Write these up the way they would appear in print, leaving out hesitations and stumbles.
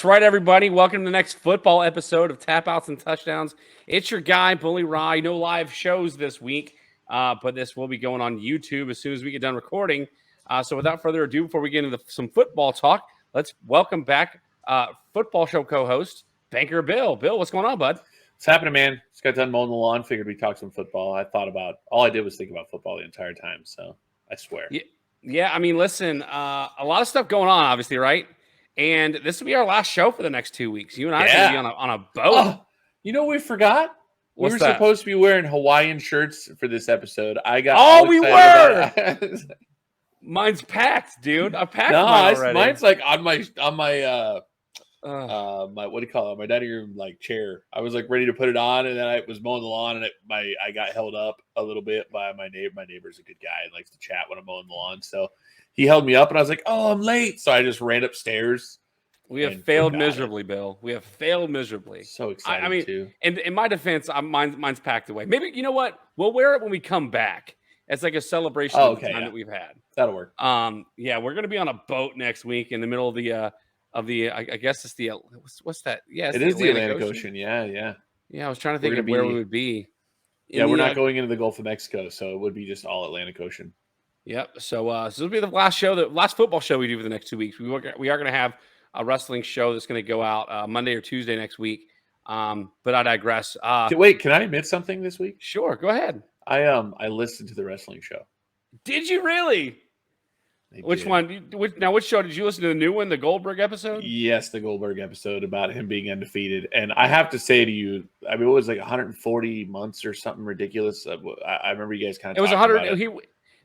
That's right, everybody. Welcome to the next football episode of Tap Outs and Touchdowns. It's your guy, Bully Rye. No live shows this week, but this will be going on YouTube as soon as we get done recording. So without further ado, before we get into some football talk, let's welcome back football show co-host, Banker Bill. Bill, what's going on, bud? What's happening, man? Just got done mowing the lawn. Figured we'd talk some football. All I did was think about football the entire time. So I swear. Yeah. I mean, listen, a lot of stuff going on, obviously, right? And this will be our last show for the next 2 weeks. You and I are going to be on a boat. Oh, you know what we forgot? We were supposed to be wearing Hawaiian shirts for this episode. We were. Mine's packed, dude. I packed mine already. Mine's like on my my what do you call it? My dining room chair. I was ready to put it on, and then I was mowing the lawn, and I got held up a little bit by my neighbor. My neighbor's a good guy and likes to chat when I'm mowing the lawn, so he held me up, and I was like, "Oh, I'm late," so I just ran upstairs. We have failed miserably, Bill. We have failed miserably. So excited too. And in my defense, mine's packed away. Maybe you know what? We'll wear it when we come back. It's like a celebration of the time that we've had. That'll work. Yeah, we're gonna be on a boat next week in the middle of the I guess it's the what's that? Yeah, it is the Atlantic Ocean. Yeah. I was trying to think of where we would be. We're not going into the Gulf of Mexico, so it would be just all Atlantic Ocean. Yep. So this will be the last football show we do for the next 2 weeks. We are going to have a wrestling show that's going to go out Monday or Tuesday next week. But I digress. Wait, can I admit something this week? Sure, go ahead. I listened to the wrestling show. Did you really? Which one? Which show did you listen to? The new one, the Goldberg episode? Yes, the Goldberg episode about him being undefeated. And I have to say to you, I mean, it was 140 months or something ridiculous. I remember you guys kind of. It was 100.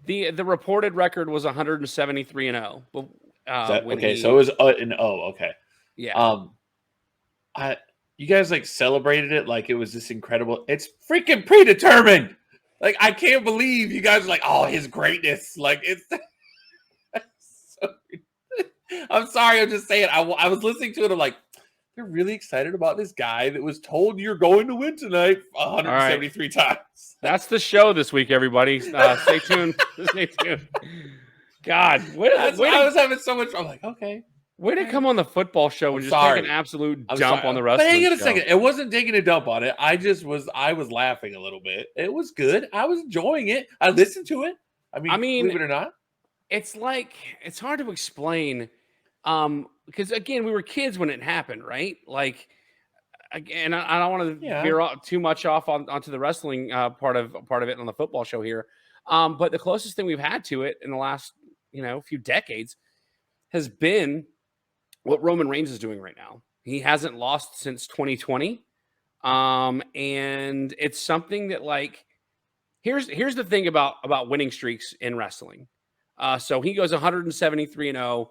The reported record was 173-0. Okay, so it was an O. Okay. Yeah. You guys celebrated it like it was this incredible. It's freaking predetermined. I can't believe you guys are oh, his greatness. It's. So, I'm sorry. I'm just saying. I was listening to it. I'm like, they're really excited about this guy that was told you're going to win tonight 173 times. That's the show this week, everybody. Stay tuned. Stay tuned. God, I was having so much. I'm like, okay. Way to come on the football show and just take an absolute dump on the wrestling show. But hang on a second. It wasn't taking a dump on it. I was laughing a little bit. It was good. I was enjoying it. I listened to it. I mean, believe it or not. It's hard to explain. Because again, we were kids when it happened, right? Again, I don't want to veer too much off onto the wrestling part of it on the football show here. But the closest thing we've had to it in the last few decades has been what Roman Reigns is doing right now. He hasn't lost since 2020, and it's something that here's the thing about winning streaks in wrestling. So he goes 173-0.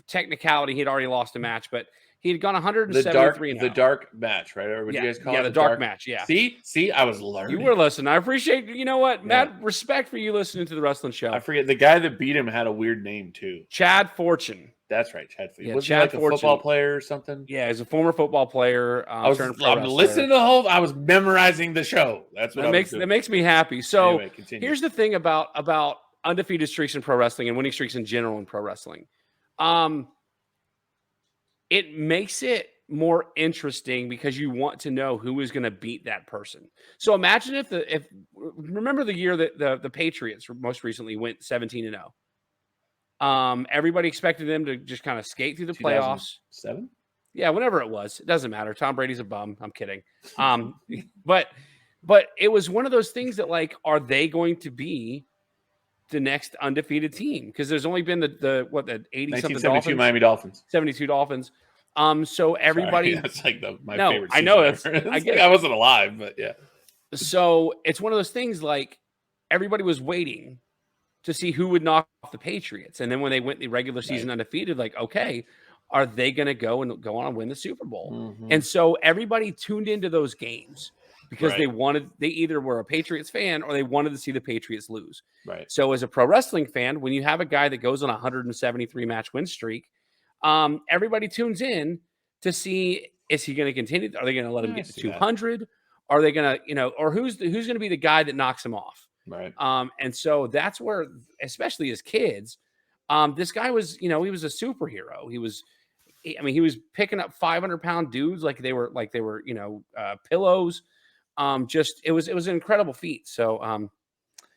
Technicality, he'd already lost a match, but he had gone 173-0. The dark match, right? Or what do you guys call it? Yeah, the dark match. Yeah. See, I was learning. You were listening. I appreciate. You know what, Matt? Respect for you listening to the wrestling show. I forget the guy that beat him had a weird name too. Chad Fortune. That's right, Chad Fortune. Yeah, was Chad he a football player or something? Yeah, he's a former football player. I'm listening to the whole. I was memorizing the show. That's what that makes me happy. So anyway, here's the thing about undefeated streaks in pro wrestling and winning streaks in general in pro wrestling. It makes it more interesting because you want to know who is going to beat that person. So imagine if remember the year that the Patriots most recently went 17-0. Everybody expected them to just kind of skate through the playoffs. 7? Yeah, whenever it was. It doesn't matter. Tom Brady's a bum. I'm kidding. But it was one of those things that are they going to be the next undefeated team? Because there's only been the 80-something Dolphins. Miami Dolphins. 72 Dolphins. So everybody. Sorry, that's my favorite. I know that's. I get it. I wasn't alive, but yeah. So it's one of those things everybody was waiting to see who would knock off the Patriots, and then when they went the regular season undefeated, okay, are they going to go on and win the Super Bowl? Mm-hmm. And so everybody tuned into those games because they either were a Patriots fan or they wanted to see the Patriots lose. Right. So as a pro wrestling fan, when you have a guy that goes on a 173 match win streak, everybody tunes in to see, is he going to continue? Are they going to let him get to 200? Are they going to, or who's going to be the guy that knocks him off? Right. And so that's where, especially as kids, this guy was, he was a superhero. He was I mean, he was picking up 500-pound dudes like they were pillows. Just it was an incredible feat. So,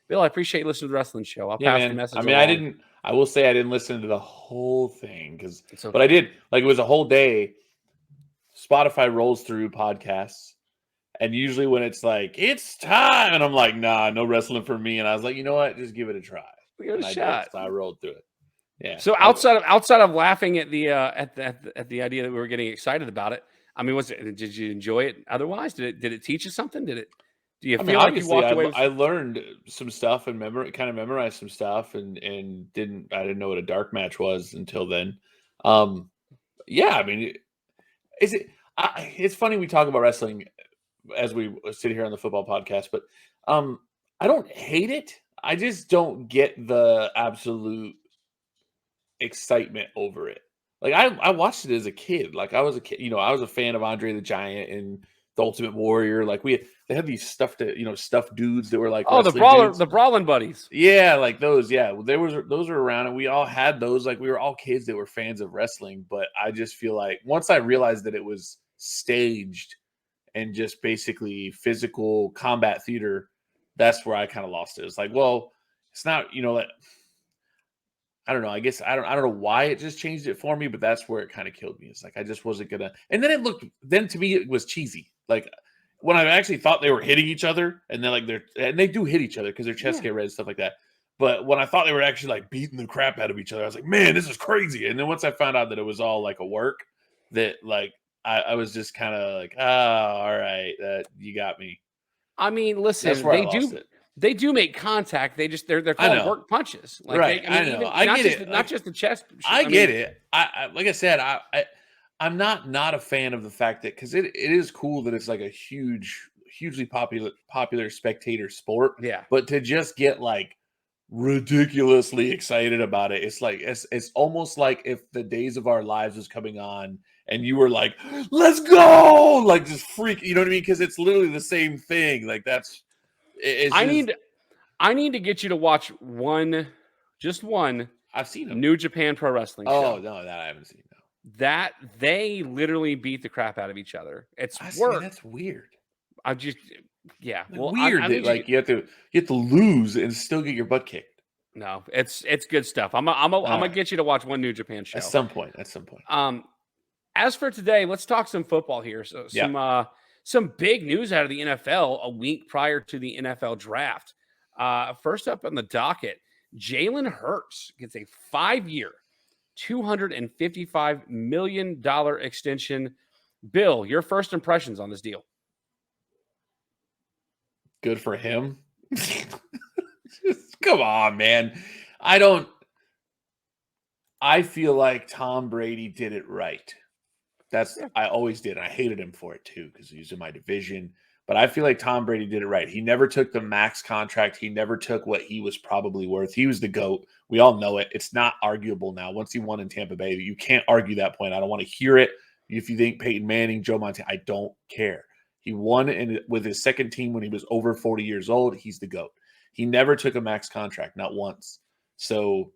Bill, I appreciate you listening to the wrestling show. I'll Yeah, pass the man. message I mean, I along. didn't. I will say I didn't listen to the whole thing It's but I okay. did. Like it was a whole day. Spotify rolls through podcasts, and usually when it's like it's time, and I'm like, nah, no wrestling for me. And I was like, you know what, just give it a try, We got a and I did. shot. So I rolled through it. Yeah. So outside of laughing at the at the idea that we were getting excited about it, I mean, did you enjoy it? Otherwise, did it teach you something? Do you I mean, feel like you obviously, walked away with? I learned some stuff and kind of memorized some stuff, and I didn't know what a dark match was until then. Yeah, I mean, is it? It's funny we talk about wrestling as we sit here on the football podcast, but I don't hate it. I just don't get the absolute excitement over it. Like I watched it as a kid. Like I was a kid, I was a fan of Andre the Giant and the Ultimate Warrior. Like they had these stuffed dudes that were like Oh, wrestling dudes. the brawling buddies. Yeah, like those. Yeah, those were around, and we all had those. Like we were all kids that were fans of wrestling. But I just feel like once I realized that it was staged and just basically physical combat theater, that's where I kind of lost it. It's like, well, it's not. Like I don't know. I guess I don't know why it just changed it for me, but that's where it kind of killed me. It's like I just wasn't gonna. And then to me it was cheesy. Like when I actually thought they were hitting each other, and then they do hit each other because their chests get red and stuff like that. But when I thought they were actually like beating the crap out of each other, I was like, man, this is crazy. And then once I found out that it was all like a work, that like I was just kind of like, all right, you got me. I mean, That's listen, where I lost it. they do make contact. They're I called know. work punches. Like Right. I mean, I know. even I get it. not just the chest. I get it. I like I said, I'm not a fan of the fact that because it is cool that it's like a hugely popular spectator sport. Yeah. But to just get like ridiculously excited about it, it's like it's almost like if the Days of Our Lives was coming on and you were like, let's go, like just freak, you know what I mean? Because it's literally the same thing. Like I need to get you to watch just one I've seen them. New Japan Pro Wrestling show. Oh no, that I haven't seen. No. That they literally beat the crap out of each other. It's work. That's weird. Yeah. Well, weird that like you have to lose and still get your butt kicked. No, it's good stuff. I'm gonna get you to watch one New Japan show at some point. As for today, let's talk some football here. So some big news out of the NFL a week prior to the NFL draft. First up on the docket, Jalen Hurts gets a 5-year, $255 million extension. Bill, your first impressions on this deal? Good for him. Come on, man. I feel like Tom Brady did it right. I always did. I hated him for it too because he was in my division. But I feel like Tom Brady did it right. He never took the max contract. He never took what he was probably worth. He was the GOAT. We all know it. It's not arguable now. Once he won in Tampa Bay, you can't argue that point. I don't want to hear it. If you think Peyton Manning, Joe Montana, I don't care. He won with his second team when he was over 40 years old. He's the GOAT. He never took a max contract, not once. So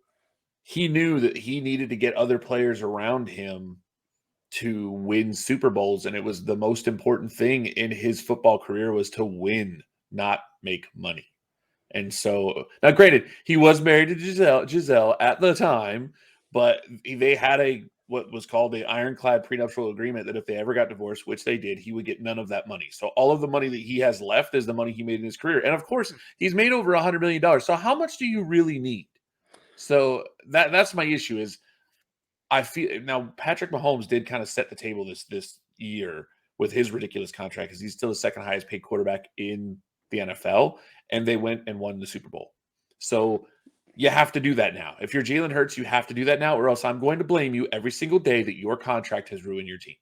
he knew that he needed to get other players around him to win Super Bowls, and it was the most important thing in his football career was to win, not make money. And so, now granted, he was married to Giselle at the time, but they had what was called the ironclad prenuptial agreement that if they ever got divorced, which they did, he would get none of that money. So all of the money that he has left is the money he made in his career. And of course, he's made over $100 million. So how much do you really need? So that's my issue is I feel now Patrick Mahomes did kind of set the table this year with his ridiculous contract because he's still the second highest paid quarterback in the NFL, and they went and won the Super Bowl. So you have to do that now. If you're Jalen Hurts, you have to do that now, or else I'm going to blame you every single day that your contract has ruined your team.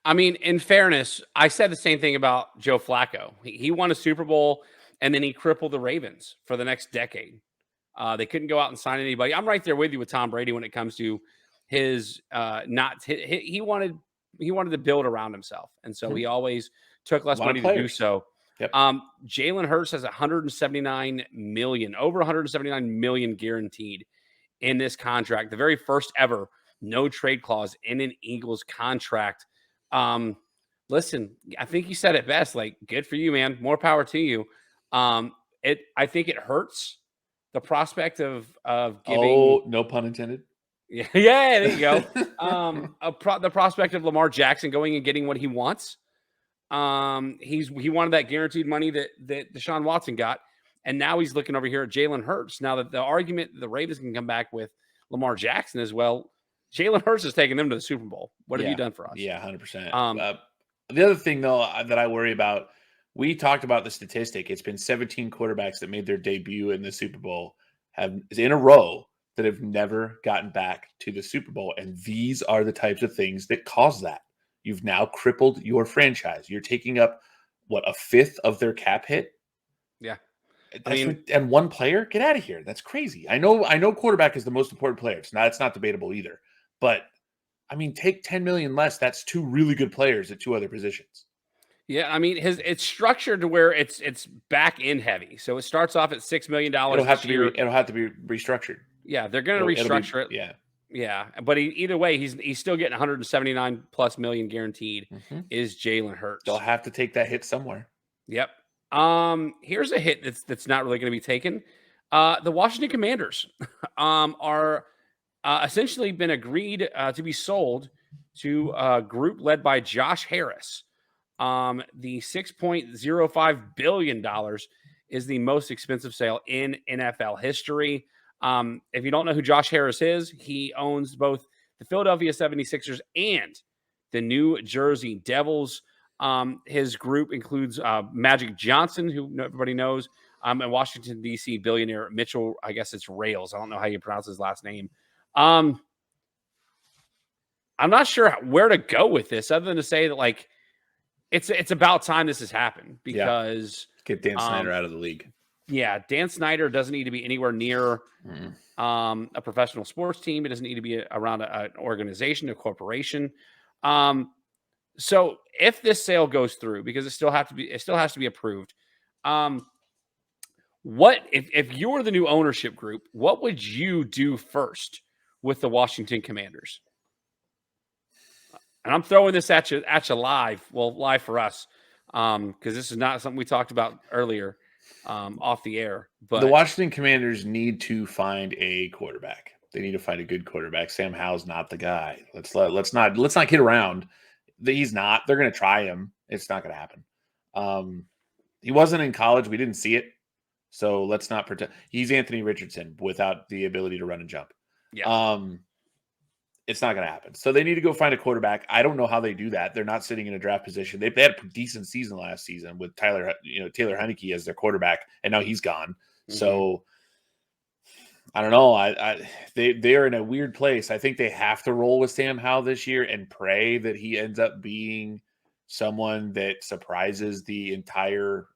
I mean, in fairness, I said the same thing about Joe Flacco. He won a Super Bowl, and then he crippled the Ravens for the next decade. They couldn't go out and sign anybody. I'm right there with you with Tom Brady when it comes to his he wanted to build around himself, and so he always took less money to do so. Yep. Jalen Hurts has over 179 million guaranteed in this contract, the very first ever no trade clause in an Eagles contract. Listen, I think you said it best. Like, good for you, man. More power to you. I think it hurts the prospect of giving. Oh, no pun intended. Yeah, yeah, there you go. The prospect of Lamar Jackson going and getting what he wants. He wanted that guaranteed money that Deshaun Watson got, and now he's looking over here at Jalen Hurts. Now that the argument the Ravens can come back with Lamar Jackson as well, Jalen Hurts is taking them to the Super Bowl. What have you done for us? Yeah, 100%. The other thing, though, that I worry about, we talked about the statistic. It's been 17 quarterbacks that made their debut in the Super Bowl in a row that have never gotten back to the Super Bowl. And these are the types of things that cause that. You've now crippled your franchise. You're taking up, what, a fifth of their cap hit? Yeah. And one player? Get out of here. That's crazy. I know quarterback is the most important player. It's not debatable either. But I mean, take 10 million less. That's two really good players at two other positions. Yeah, I mean, it's structured to where it's back end heavy. So it starts off at $6 million. It'll have to be restructured. Yeah, they're going to restructure it. Yeah, yeah. But either way, he's still getting 179 plus million guaranteed. Is Jalen Hurts? They'll have to take that hit somewhere. Yep. Here's a hit that's not really going to be taken. The Washington Commanders are essentially been agreed to be sold to a group led by Josh Harris. The $6.05 billion is the most expensive sale in NFL history. If you don't know who Josh Harris is, he owns both the Philadelphia 76ers and the New Jersey Devils. His group includes Magic Johnson, who everybody knows, and Washington, D.C. billionaire Mitchell, I guess it's Rails. I don't know how you pronounce his last name. I'm not sure where to go with this other than to say that, like, it's about time this has happened because get Dan Snyder out of the league. Yeah, Dan Snyder doesn't need to be anywhere near a professional sports team. It doesn't need to be around an organization, a corporation. So if this sale goes through, because it still has to be approved. What if you were the new ownership group? What would you do first with the Washington Commanders? And I'm throwing this at you live. Well, live for us, because this is not something we talked about earlier off the air. But the Washington Commanders need to find a quarterback. They need to find a good quarterback. Sam Howell's not the guy. Let's not kid around. He's not. They're going to try him. It's not going to happen. He wasn't in college. We didn't see it. So let's not pretend. He's Anthony Richardson without the ability to run and jump. Yeah. It's not going to happen. So they need to go find a quarterback. I don't know how they do that. They're not sitting in a draft position. They had a decent season last season with Taylor Heinicke as their quarterback, and now he's gone. Mm-hmm. So I don't know. They're in a weird place. I think they have to roll with Sam Howell this year and pray that he ends up being someone that surprises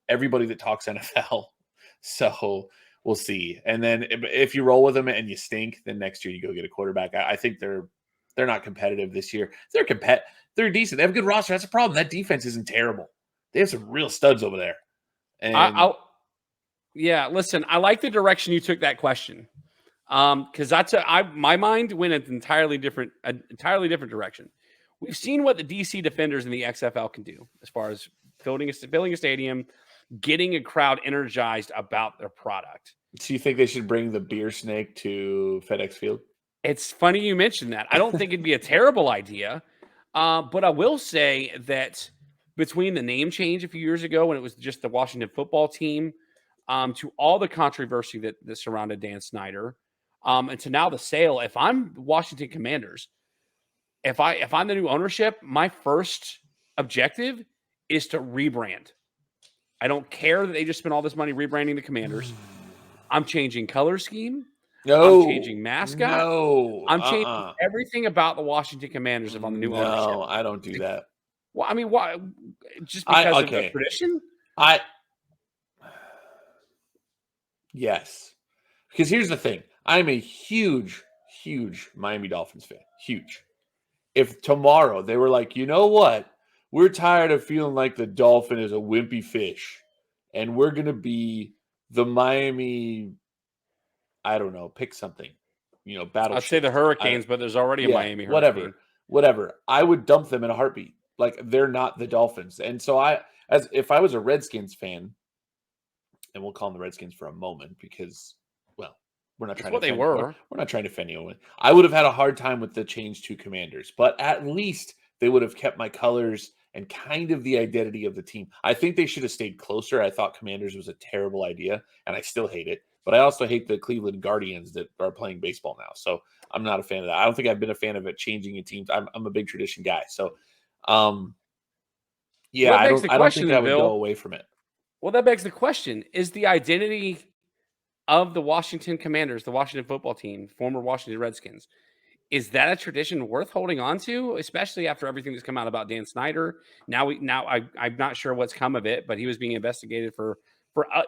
everybody that talks NFL. So we'll see. And then if you roll with them and you stink, then next year you go get a quarterback. I think they're not competitive this year. They're decent. They have a good roster. That's a problem. That defense isn't terrible. They have some real studs over there. And listen, I like the direction you took that question. Because my mind went an entirely different direction. We've seen what the DC Defenders in the XFL can do as far as building a stadium, getting a crowd energized about their product. So you think they should bring the beer snake to FedEx Field? It's funny you mentioned that. I don't think it'd be a terrible idea. But I will say that between the name change a few years ago when it was just the Washington football team, to all the controversy that surrounded Dan Snyder, and to now the sale, if I'm Washington Commanders, if I'm the new ownership, my first objective is to rebrand. I don't care that they just spent all this money rebranding the Commanders. I'm changing color scheme. No. I'm changing mascot. No. I'm changing everything about the Washington Commanders if I'm the new ownership. No, I don't do that. Well, I mean, why? Just because of the tradition? Yes. Because here's the thing. I'm a huge, huge Miami Dolphins fan. Huge. If tomorrow they were like, you know what? We're tired of feeling like the dolphin is a wimpy fish, and we're going to be the Miami, I don't know, pick something. battle. I'd say the Hurricanes, but there's already a Miami Hurricane. Whatever. I would dump them in a heartbeat. Like, they're not the Dolphins. And so if I was a Redskins fan, and we'll call them the Redskins for a moment because, well, we're not trying to offend, we're not trying to offend anyone. I would have had a hard time with the change to Commanders, but at least they would have kept my colors and kind of the identity of the team. I think they should have stayed closer. I thought Commanders was a terrible idea, and I still hate it. But I also hate the Cleveland Guardians that are playing baseball now. So I'm not a fan of that. I don't think I've been a fan of it changing a team. I'm a big tradition guy. So, yeah, I don't think I would go away from it. Well, that begs the question: is the identity of the Washington Commanders, the Washington football team, former Washington Redskins, is that a tradition worth holding on to, especially after everything that's come out about Dan Snyder? I'm not sure what's come of it, but he was being investigated for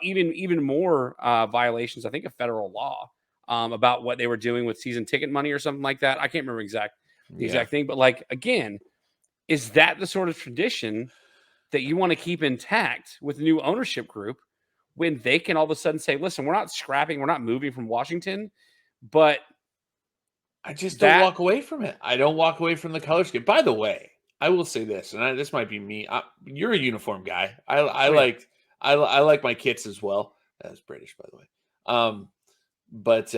even more violations, I think, of federal law about what they were doing with season ticket money or something like that. I can't remember the exact thing, but like, again, is that the sort of tradition that you want to keep intact with the new ownership group when they can all of a sudden say, listen, we're not scrapping, we're not moving from Washington, but I just don't walk away from it. I don't walk away from the color scheme. By the way, I will say this, and this might be me. You're a uniform guy. I like my kits as well. That's British, by the way. But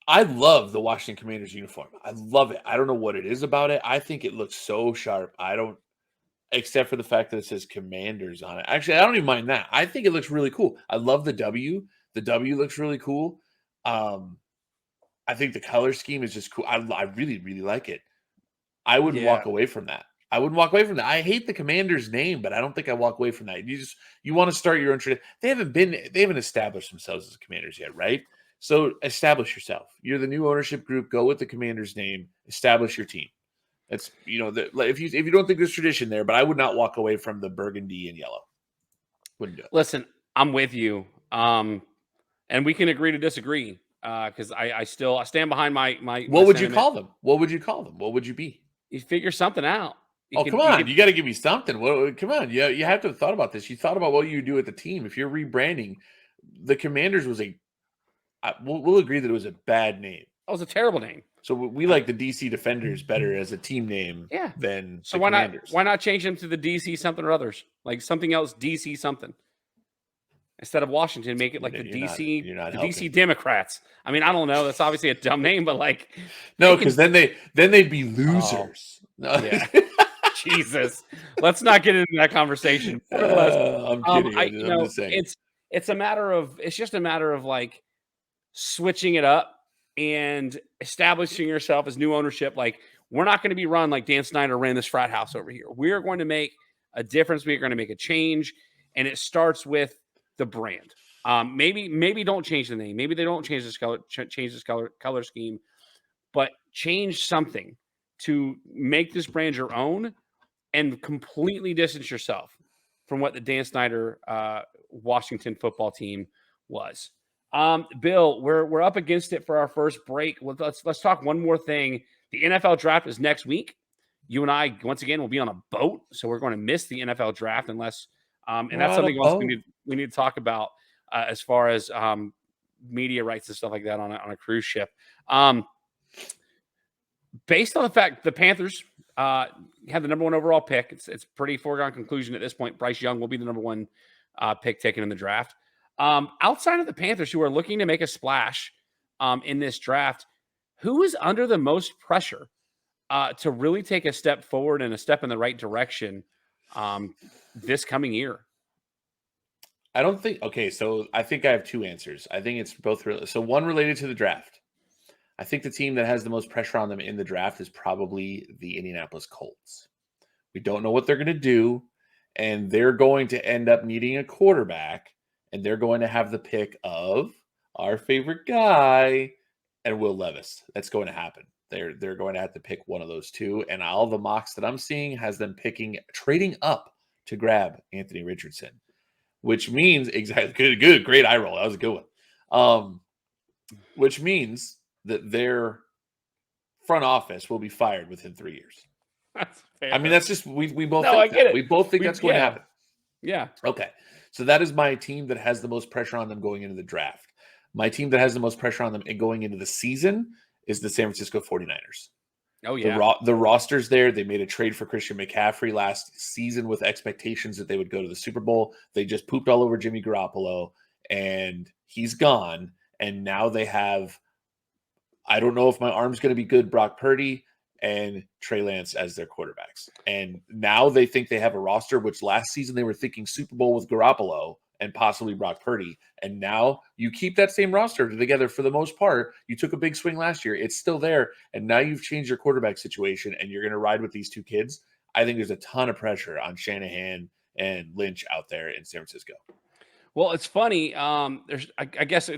I love the Washington Commanders uniform. I love it. I don't know what it is about it. I think it looks so sharp. Except for the fact that it says Commanders on it. Actually, I don't even mind that. I think it looks really cool. I love the W. The W looks really cool. I think the color scheme is just cool. I really, really like it. I wouldn't walk away from that. I hate the Commanders name, but I don't think I walk away from that. You want to start your own tradition. They haven't established themselves as Commanders yet, right? So establish yourself. You're the new ownership group. Go with the Commanders name. Establish your team. It's if you don't think there's tradition there, but I would not walk away from the burgundy and yellow. Wouldn't do it. Listen, I'm with you, and we can agree to disagree because I stand behind my. What would you call them? What would you call them? What would you be? You figure something out. Come on, you got to give me something. Come on, you have to have thought about this. You thought about what you do with the team. If you're rebranding, the Commanders was we'll agree that it was a bad name. That was a terrible name. So we like the DC Defenders better as a team name than the Commanders. Why not change them to the DC something or others? Like something else, DC something. Instead of Washington, make it like the DC Democrats. I mean, I don't know. That's obviously a dumb name, but like no, because then they'd be losers. Oh, yeah. Jesus, let's not get into that conversation. I'm kidding. I'm just saying. It's just a matter of like switching it up and establishing yourself as new ownership. Like, we're not going to be run like Dan Snyder ran this frat house over here. We are going to make a difference. We're going to make a change, and it starts with the brand. Maybe don't change the name. Maybe they don't change this color scheme, but change something to make this brand your own and completely distance yourself from what the Dan Snyder Washington football team was. Bill, we're up against it for our first break. Let's talk one more thing. The NFL draft is next week. You and I, once again, will be on a boat, so we're going to miss the NFL draft unless, and that's something else we need to talk about as far as media rights and stuff like that on a cruise ship. Based on the fact the Panthers have the number one overall pick, it's pretty foregone conclusion at this point. Bryce Young will be the number one pick taken in the draft. Outside of the Panthers, who are looking to make a splash in this draft, who is under the most pressure to really take a step forward and a step in the right direction this coming year? So I think I have two answers. I think it's both. So one related to the draft. I think the team that has the most pressure on them in the draft is probably the Indianapolis Colts. We don't know what they're going to do, and they're going to end up needing a quarterback, and they're going to have the pick of our favorite guy and Will Levis. That's going to happen. They're going to have to pick one of those two, and all the mocks that I'm seeing has them trading up to grab Anthony Richardson, which means exactly good, great eye roll. That was a good one. Which means that their front office will be fired within 3 years. That's fair. I mean, that's just we both. No, think I get it. We both think that's going to happen. Yeah. Okay. So that is my team that has the most pressure on them going into the draft. My team that has the most pressure on them going into the season is the San Francisco 49ers. Oh, yeah. The roster's there. They made a trade for Christian McCaffrey last season with expectations that they would go to the Super Bowl. They just pooped all over Jimmy Garoppolo, and he's gone. And now they have, I don't know if my arm's going to be good, Brock Purdy and Trey Lance as their quarterbacks. And now they think they have a roster, which last season they were thinking Super Bowl with Garoppolo and possibly Brock Purdy. And now you keep that same roster together for the most part. You took a big swing last year. It's still there. And now you've changed your quarterback situation and you're going to ride with these two kids. I think there's a ton of pressure on Shanahan and Lynch out there in San Francisco. Well, it's funny. I guess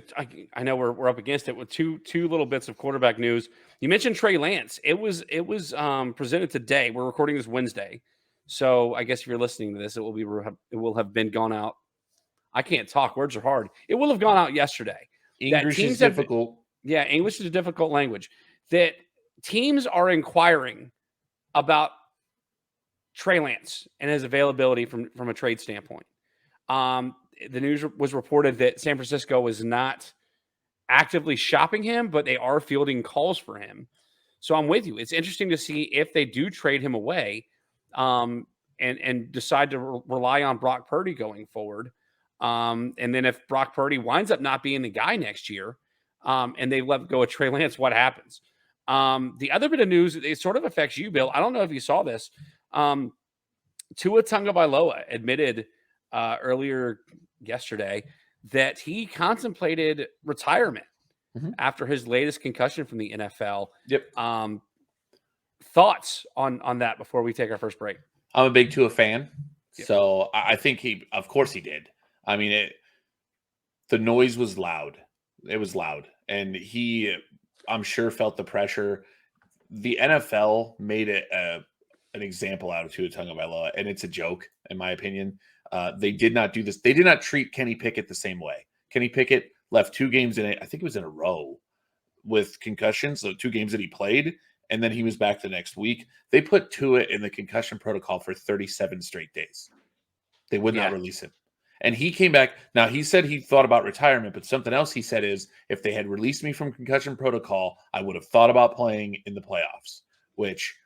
I know we're up against it with two little bits of quarterback news. You mentioned Trey Lance. It was presented today. We're recording this Wednesday, so I guess if you're listening to this, it will have been gone out. I can't talk. Words are hard. It will have gone out yesterday. English is difficult. English is a difficult language. That teams are inquiring about Trey Lance and his availability from a trade standpoint. The news was reported that San Francisco was not actively shopping him, but they are fielding calls for him. So I'm with you. It's interesting to see if they do trade him away and decide to rely on Brock Purdy going forward. And then if Brock Purdy winds up not being the guy next year and they let go of Trey Lance, what happens? The other bit of news, it sort of affects you, Bill. I don't know if you saw this. Tua Tagovailoa admitted earlier yesterday that he contemplated retirement after his latest concussion from the NFL. Yep. Thoughts on that before we take our first break? I'm a big Tua fan, so I think of course he did. I mean, the noise was loud. It was loud, and he, I'm sure, felt the pressure. The NFL made it an example out of Tua Tagovailoa, and it's a joke, in my opinion. They did not do this. They did not treat Kenny Pickett the same way. Kenny Pickett left 2 games I think it was in a row with concussions, so 2 games that he played, and then he was back the next week. They put Tua in the concussion protocol for 37 straight days. They would not release him. And he came back. Now, he said he thought about retirement, but something else he said is, if they had released me from concussion protocol, I would have thought about playing in the playoffs, which,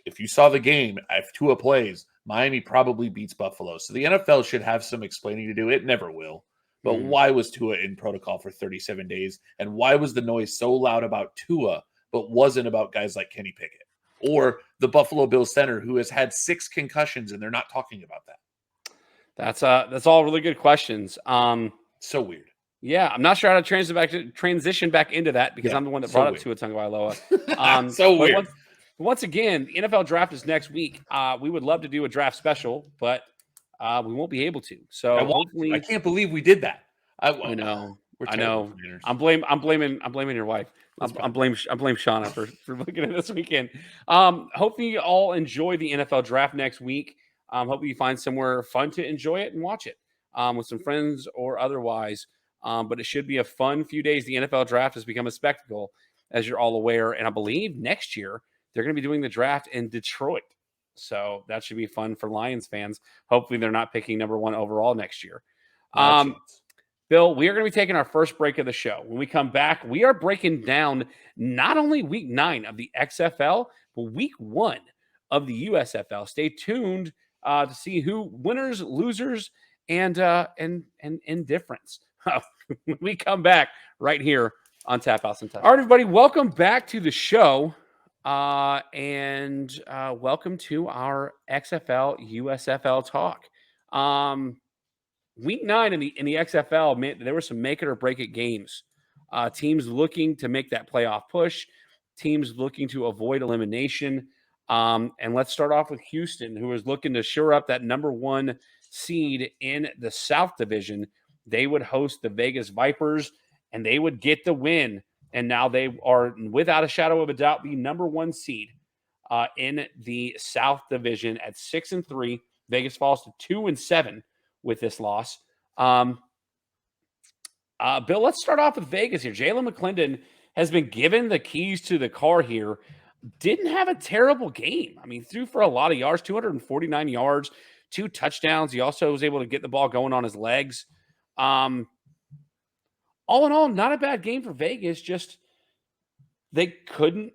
if you saw the game, if Tua plays, Miami probably beats Buffalo. So the NFL should have some explaining to do. It never will. But why was Tua in protocol for 37 days? And why was the noise so loud about Tua, but wasn't about guys like Kenny Pickett or the Buffalo Bills center who has had 6 concussions and they're not talking about that? That's all really good questions. So weird. Yeah, I'm not sure how to transition back into that because I'm the one that brought up Tua Tagovailoa. So weird. Once again, the NFL draft is next week. We would love to do a draft special, but we won't be able to. So I can't believe we did that. I know. I'm blaming your wife. I'm blaming Shauna for looking at this weekend. Hopefully you all enjoy the NFL draft next week. Hopefully you find somewhere fun to enjoy it and watch it with some friends or otherwise. But it should be a fun few days. The NFL draft has become a spectacle, as you're all aware. And I believe next year they're going to be doing the draft in Detroit. So that should be fun for Lions fans. Hopefully they're not picking number 1 overall next year. Bill, we are going to be taking our first break of the show. When we come back, we are breaking down not only week 9 of the XFL, but week 1 of the USFL. Stay tuned to see who winners, losers, and indifference. When we come back right here on Tap House and Touch. All right, everybody, welcome back to the show. And welcome to our XFL USFL talk. Week 9 in the XFL, man, there were some make it or break it games. Teams looking to make that playoff push, teams looking to avoid elimination. And let's start off with Houston, who is looking to shore up that number 1 seed in the South Division. They would host the Vegas Vipers, and they would get the win. And now they are, without a shadow of a doubt, the number 1 seed in the South Division at 6-3. Vegas falls to 2-7 with this loss. Bill, let's start off with Vegas here. Jalen McClendon has been given the keys to the car here. Didn't have a terrible game. I mean, threw for a lot of yards, 249 yards, 2 touchdowns. He also was able to get the ball going on his legs. All in all, not a bad game for Vegas. Just they couldn't,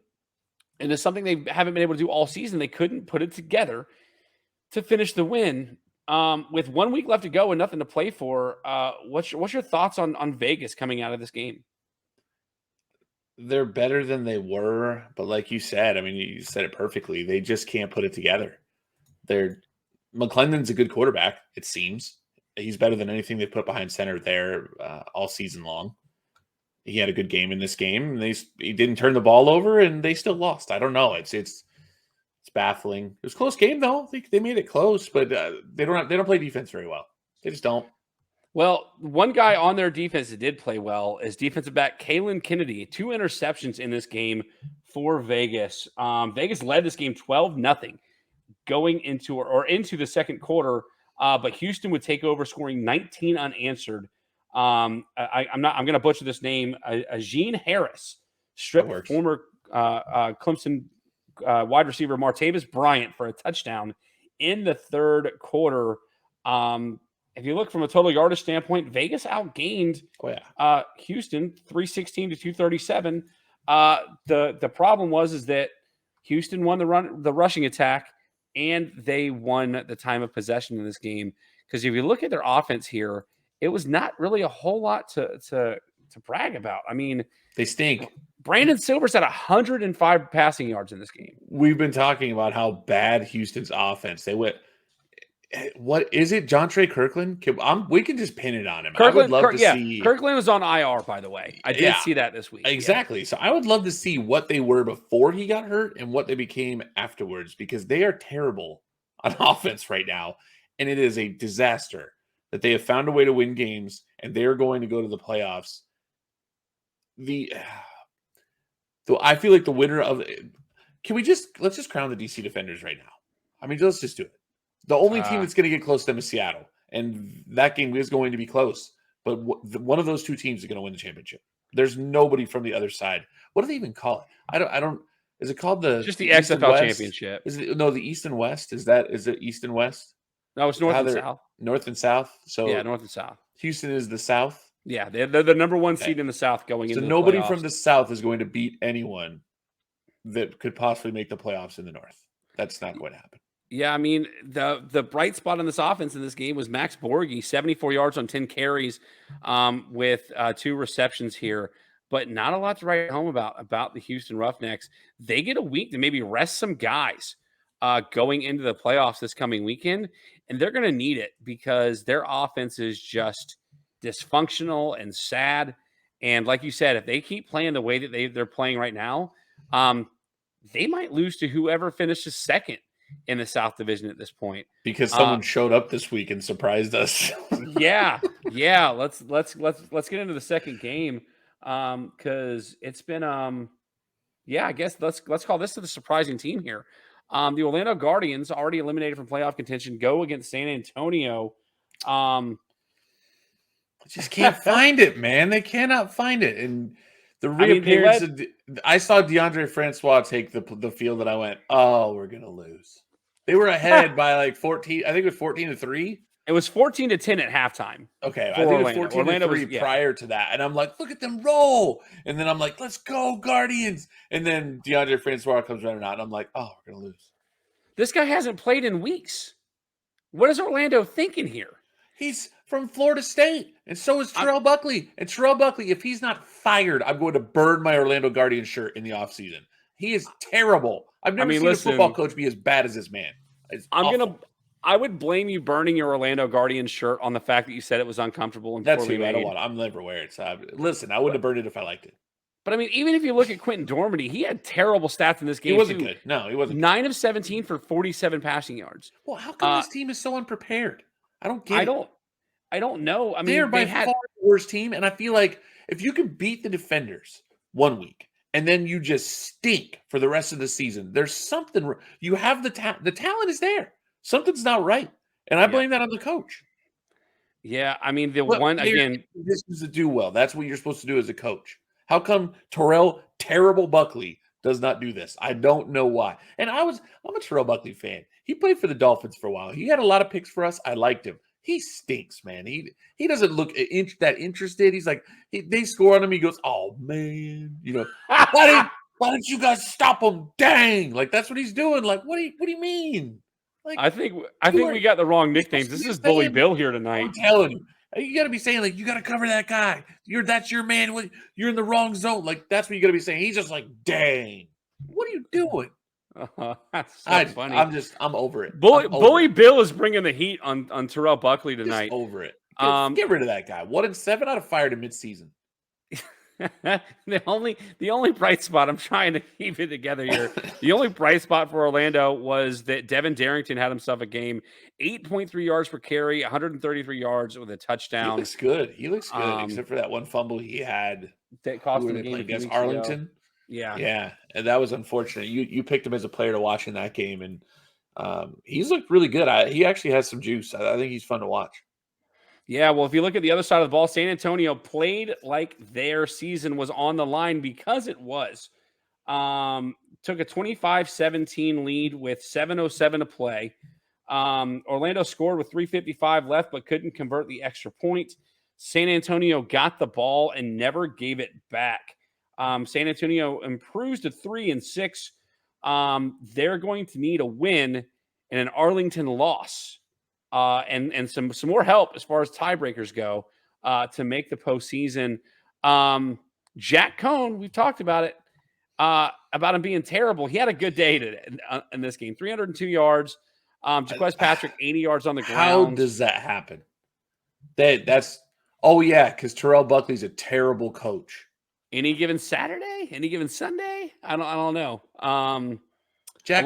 and it's something they haven't been able to do all season. They couldn't put it together to finish the win. With 1 week left to go and nothing to play for, what's your thoughts on Vegas coming out of this game? They're better than they were, but like you said, I mean, you said it perfectly. They just can't put it together. McClendon's a good quarterback, it seems. He's better than anything they put behind center there all season long. He had a good game in this game, and he didn't turn the ball over, and they still lost. I don't know. It's baffling. It was a close game though. They made it close, but they don't play defense very well. They just don't. Well, one guy on their defense that did play well is defensive back Kalen Kennedy. 2 interceptions in this game for Vegas. Vegas led this game 12-0 going into the second quarter, but Houston would take over, scoring 19 unanswered. I'm going to butcher this name. Ajeen Harris stripped former Clemson wide receiver Martavis Bryant for a touchdown in the third quarter. If you look from a total yardage standpoint, Vegas outgained Houston 316 to 237. The problem is that Houston won the rushing attack, and they won the time of possession in this game. Because if you look at their offense here, it was not really a whole lot to brag about. I mean, they stink. Brandon Silver's had 105 passing yards in this game. We've been talking about how bad Houston's offense. They went. What is it, John Trey Kirkland? We can just pin it on him. I would love to see. Kirkland was on IR, by the way. I did see that this week. Exactly. Yeah. So I would love to see what they were before he got hurt and what they became afterwards, because they are terrible on offense right now, and it is a disaster that they have found a way to win games, and they are going to go to the playoffs. I feel like the winner of let's just crown the DC Defenders right now. I mean, let's just do it. The only team that's going to get close to them is Seattle, and that game is going to be close. But one of those two teams is going to win the championship. There's nobody from the other side. What do they even call it? I don't. Is it called just the XFL championship? Is it the East and West? Is it East and West? No, it's North and South. North and South. So yeah, North and South. Houston is the South. Yeah, they're the number one seed in the South going into the playoffs. So nobody from the South is going to beat anyone that could possibly make the playoffs in the North. That's not going to happen. Yeah, I mean, the bright spot on this offense in this game was Max Borghi, 74 yards on 10 carries with 2 receptions here, but not a lot to write home about the Houston Roughnecks. They get a week to maybe rest some guys going into the playoffs this coming weekend, and they're going to need it because their offense is just dysfunctional and sad. And like you said, if they keep playing the way that they're playing right now, they might lose to whoever finishes second in the South Division at this point, because someone showed up this week and surprised us. yeah. Let's get into the second game because it's been I guess let's call this the surprising team here. The Orlando Guardians, already eliminated from playoff contention, go against San Antonio. Just can't find it, man. They cannot find it. And the reappearance I saw DeAndre Francois take the field, and I went, "Oh, we're gonna lose." They were ahead by like 14. I think it was 14-3. It was 14-10 at halftime. Okay, I think it was 14-3 prior to that, and I'm like, "Look at them roll!" And then I'm like, "Let's go, Guardians!" And then DeAndre Francois comes running out, and I'm like, "Oh, we're gonna lose." This guy hasn't played in weeks. What is Orlando thinking here? He's from Florida State, and so is Terrell Buckley. And Terrell Buckley, if he's not fired, I'm going to burn my Orlando Guardians shirt in the offseason. He is terrible. I've never seen a football coach be as bad as this man. I would blame you burning your Orlando Guardians shirt on the fact that you said it was uncomfortable and poorly made. I'm never wear it. So listen, I wouldn't have burned it if I liked it. But I mean, even if you look at Quentin Dormady, he had terrible stats in this game. He wasn't good. No, he wasn't. 9 of 17 for 47 passing yards. Well, how come this team is so unprepared? I don't get it. I don't know. I mean, they're by far the worst team, and I feel like if you can beat the Defenders 1 week and then you just stink for the rest of the season, there's something. You have the talent is there. Something's not right, and I blame that on the coach. Yeah, I mean this is to do well. That's what you're supposed to do as a coach. How come terrible Buckley does not do this? I don't know why. And I'm a Terrell Buckley fan. He played for the Dolphins for a while. He had a lot of picks for us. I liked him. He stinks, man. He doesn't look that interested. He's like, they score on him. He goes, "Oh man, buddy, Why didn't you guys stop him? Dang! Like that's what he's doing. Like what do you mean? Like I think we got the wrong nicknames. This is Bully Bill here tonight. I'm telling you got to be saying like you got to cover that guy. That's your man. You're in the wrong zone. Like that's what you got to be saying. He's just like, dang, what are you doing? That's so funny. I'm over it. Bully Bill is bringing the heat on Terrell Buckley tonight. Just over it. Get rid of that guy. 1-7. I'd have fired him midseason. The only bright spot, I'm trying to keep it together here. The only bright spot for Orlando was that Devin Darrington had himself a game, 8.3 yards per carry, 133 yards with a touchdown. He looks good. Except for that one fumble he had that cost him the game against Arlington. Ago. Yeah, and that was unfortunate. You picked him as a player to watch in that game, and he's looked really good. He actually has some juice. I think he's fun to watch. Yeah, well, if you look at the other side of the ball, San Antonio played like their season was on the line because it was. Took a 25-17 lead with 7:07 to play. Orlando scored with 3:55 left, but couldn't convert the extra point. San Antonio got the ball and never gave it back. San Antonio improves to 3-6. They're going to need a win and an Arlington loss. And some more help as far as tiebreakers go to make the postseason. Jack Cohn, we've talked about it, about him being terrible. He had a good day today in this game. 302 yards. Jaquez Patrick, 80 yards on the ground. How does that happen? Because Terrell Buckley's a terrible coach. Any given Saturday? Any given Sunday? I don't know. Jack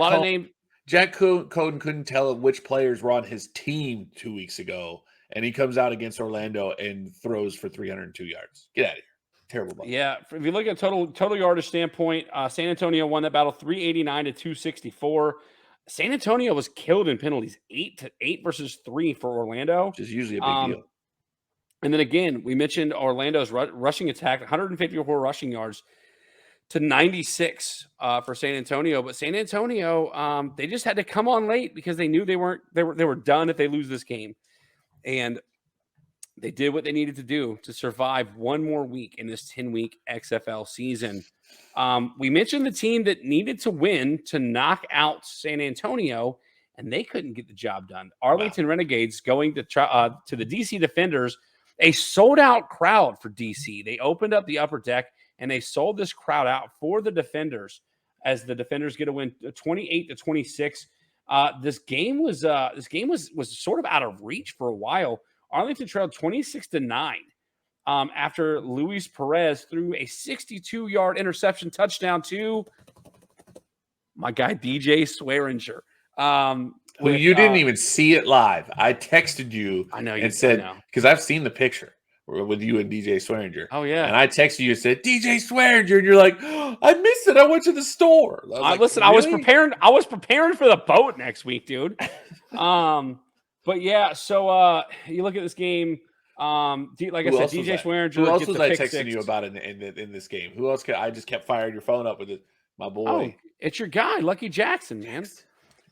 Cohn couldn't tell which players were on his team 2 weeks ago, and he comes out against Orlando and throws for 302 yards. Get out of here. Terrible ball. Yeah, if you look at total yardage standpoint, San Antonio won that battle 389 to 264. San Antonio was killed in penalties, 8 versus 3 for Orlando. Which is usually a big deal. And then again, we mentioned Orlando's rushing attack, 154 rushing yards to 96 for San Antonio. But San Antonio, they just had to come on late because they knew they were done if they lose this game. And they did what they needed to do to survive one more week in this 10-week XFL season. We mentioned the team that needed to win to knock out San Antonio, and they couldn't get the job done. Arlington Renegades going to the DC Defenders, a sold-out crowd for DC. They opened up the upper deck, and they sold this crowd out for the Defenders as the Defenders get a win 28-26. This game was sort of out of reach for a while. Arlington trailed 26-9 after Luis Perez threw a 62-yard interception touchdown to my guy DJ Swearinger. Well, you didn't even see it live. I texted you and said, because I've seen the picture with you and DJ Swearinger. Oh, yeah. And I texted you and said, DJ Swearinger. And you're like, oh, I missed it. I went to the store. Listen, really? I was preparing for the boat next week, dude. But yeah, so you look at this game. Like I said, DJ Swearinger. Who else was I texting you about in this game? Who else? I just kept firing your phone up with it. My boy. Oh, it's your guy, Lucky Jackson, man.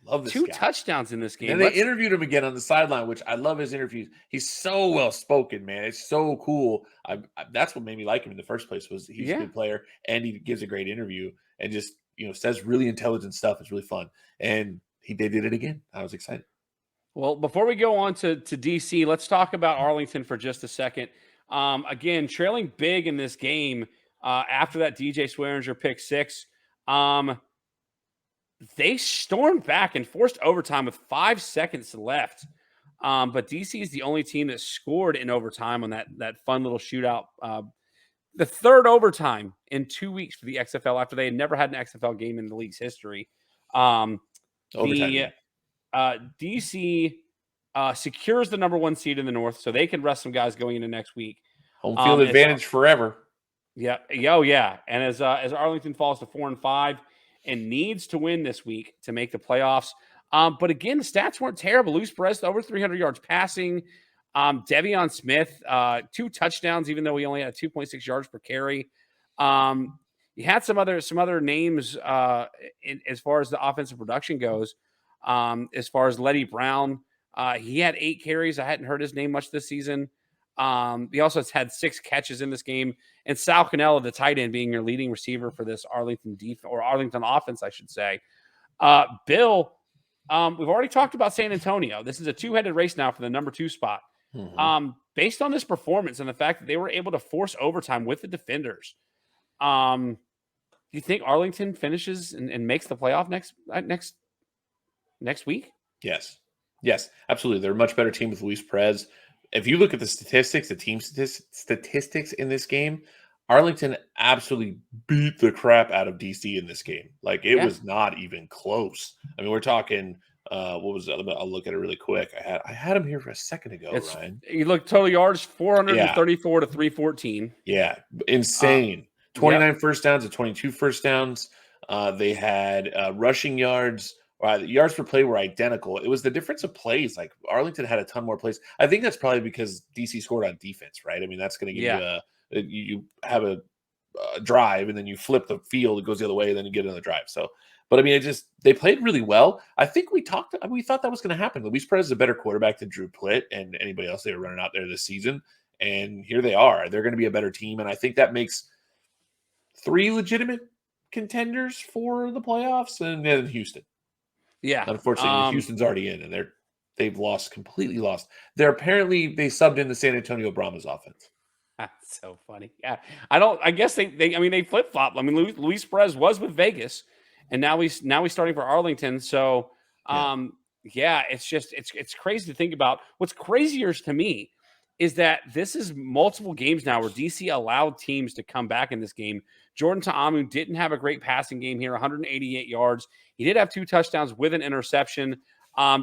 Love this 2 guy. Touchdowns in this game. And they interviewed him again on the sideline, which I love his interviews. He's so well spoken, man. It's so cool. That's what made me like him in the first place. Was he's a good player and he gives a great interview and just says really intelligent stuff. It's really fun. And they did it again. I was excited. Well, before we go on to DC, let's talk about Arlington for just a second. Again, trailing big in this game after that DJ Swearinger pick 6. They stormed back and forced overtime with 5 seconds left. But DC is the only team that scored in overtime on that fun little shootout. The third overtime in 2 weeks for the XFL after they had never had an XFL game in the league's history. DC secures the number 1 seed in the North, so they can rest some guys going into next week. Home field advantage forever. Yeah. Oh, yeah. And as Arlington falls to 4-5 and needs to win this week to make the playoffs. But again, the stats weren't terrible. Luis Perez, over 300 yards passing. Devion Smith, 2 touchdowns, even though he only had 2.6 yards per carry. You had some other names as far as the offensive production goes. As far as Letty Brown, he had 8 carries. I hadn't heard his name much this season. He also has had 6 catches in this game, and Sal Cannella, the tight end, being your leading receiver for this Arlington offense, I should say. Bill, we've already talked about San Antonio. This is a 2-headed race now for the number 2 spot. Based on this performance and the fact that they were able to force overtime with the defenders, do you think Arlington finishes and makes the playoff next week? Yes, absolutely. They're a much better team with Luis Perez. If you look at the statistics, the team statistics in this game, Arlington absolutely beat the crap out of DC in this game. Like, it was not even close. I mean, we're talking, what was it? I'll look at it really quick. I had him here for a second ago, Ryan. You look total yards, 434 to 314. Yeah, insane. 29 first downs and 22 first downs. They had rushing yards. The yards per play were identical. It was the difference of plays. Like, Arlington had a ton more plays. I think that's probably because DC scored on defense, right? I mean, that's going to give you have a drive, and then you flip the field, it goes the other way, and then you get another drive. So, but I mean, they played really well. I think we thought that was going to happen. Luis Perez is a better quarterback than Drew Plitt and anybody else they were running out there this season. And here they are. They're going to be a better team, and I think that makes 3 legitimate contenders for the playoffs, and then Houston. Yeah. Unfortunately, Houston's already in, and they've completely lost. They subbed in the San Antonio Brahmas offense. That's so funny. Yeah. I guess they flip-flop. I mean, Luis Perez was with Vegas, and now he's starting for Arlington. So it's crazy to think about. What's crazier to me is that this is multiple games now where DC allowed teams to come back in this game. Jordan Ta'amu didn't have a great passing game here, 188 yards. He did have 2 touchdowns with an interception.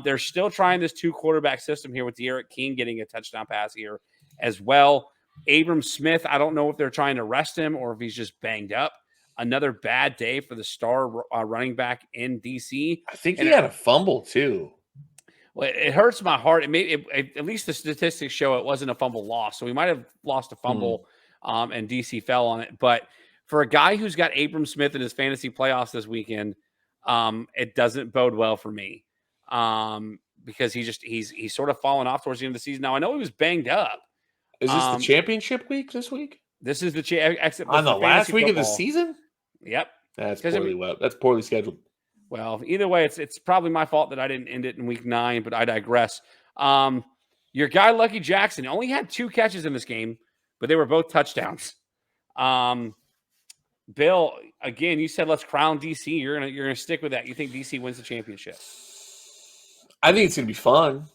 They're still trying this 2-quarterback system here with De'Aaron King getting a touchdown pass here as well. Abram Smith, I don't know if they're trying to rest him or if he's just banged up. Another bad day for the star running back in DC. I think he had a fumble too. Well, it hurts my heart. At least the statistics show it wasn't a fumble loss. So we might have lost a fumble and DC fell on it. But for a guy who's got Abram Smith in his fantasy playoffs this weekend, it doesn't bode well for me because he's sort of fallen off towards the end of the season. Now, I know he was banged up. Is this the championship week this week? This is on the last week of the season? Yep. That's poorly scheduled. Well, either way, it's probably my fault that I didn't end it in week 9, but I digress. Your guy, Lucky Jackson, only had 2 catches in this game, but they were both touchdowns. Bill, again, you said let's crown DC. You're gonna stick with that. You think DC wins the championship? I think it's gonna be fun.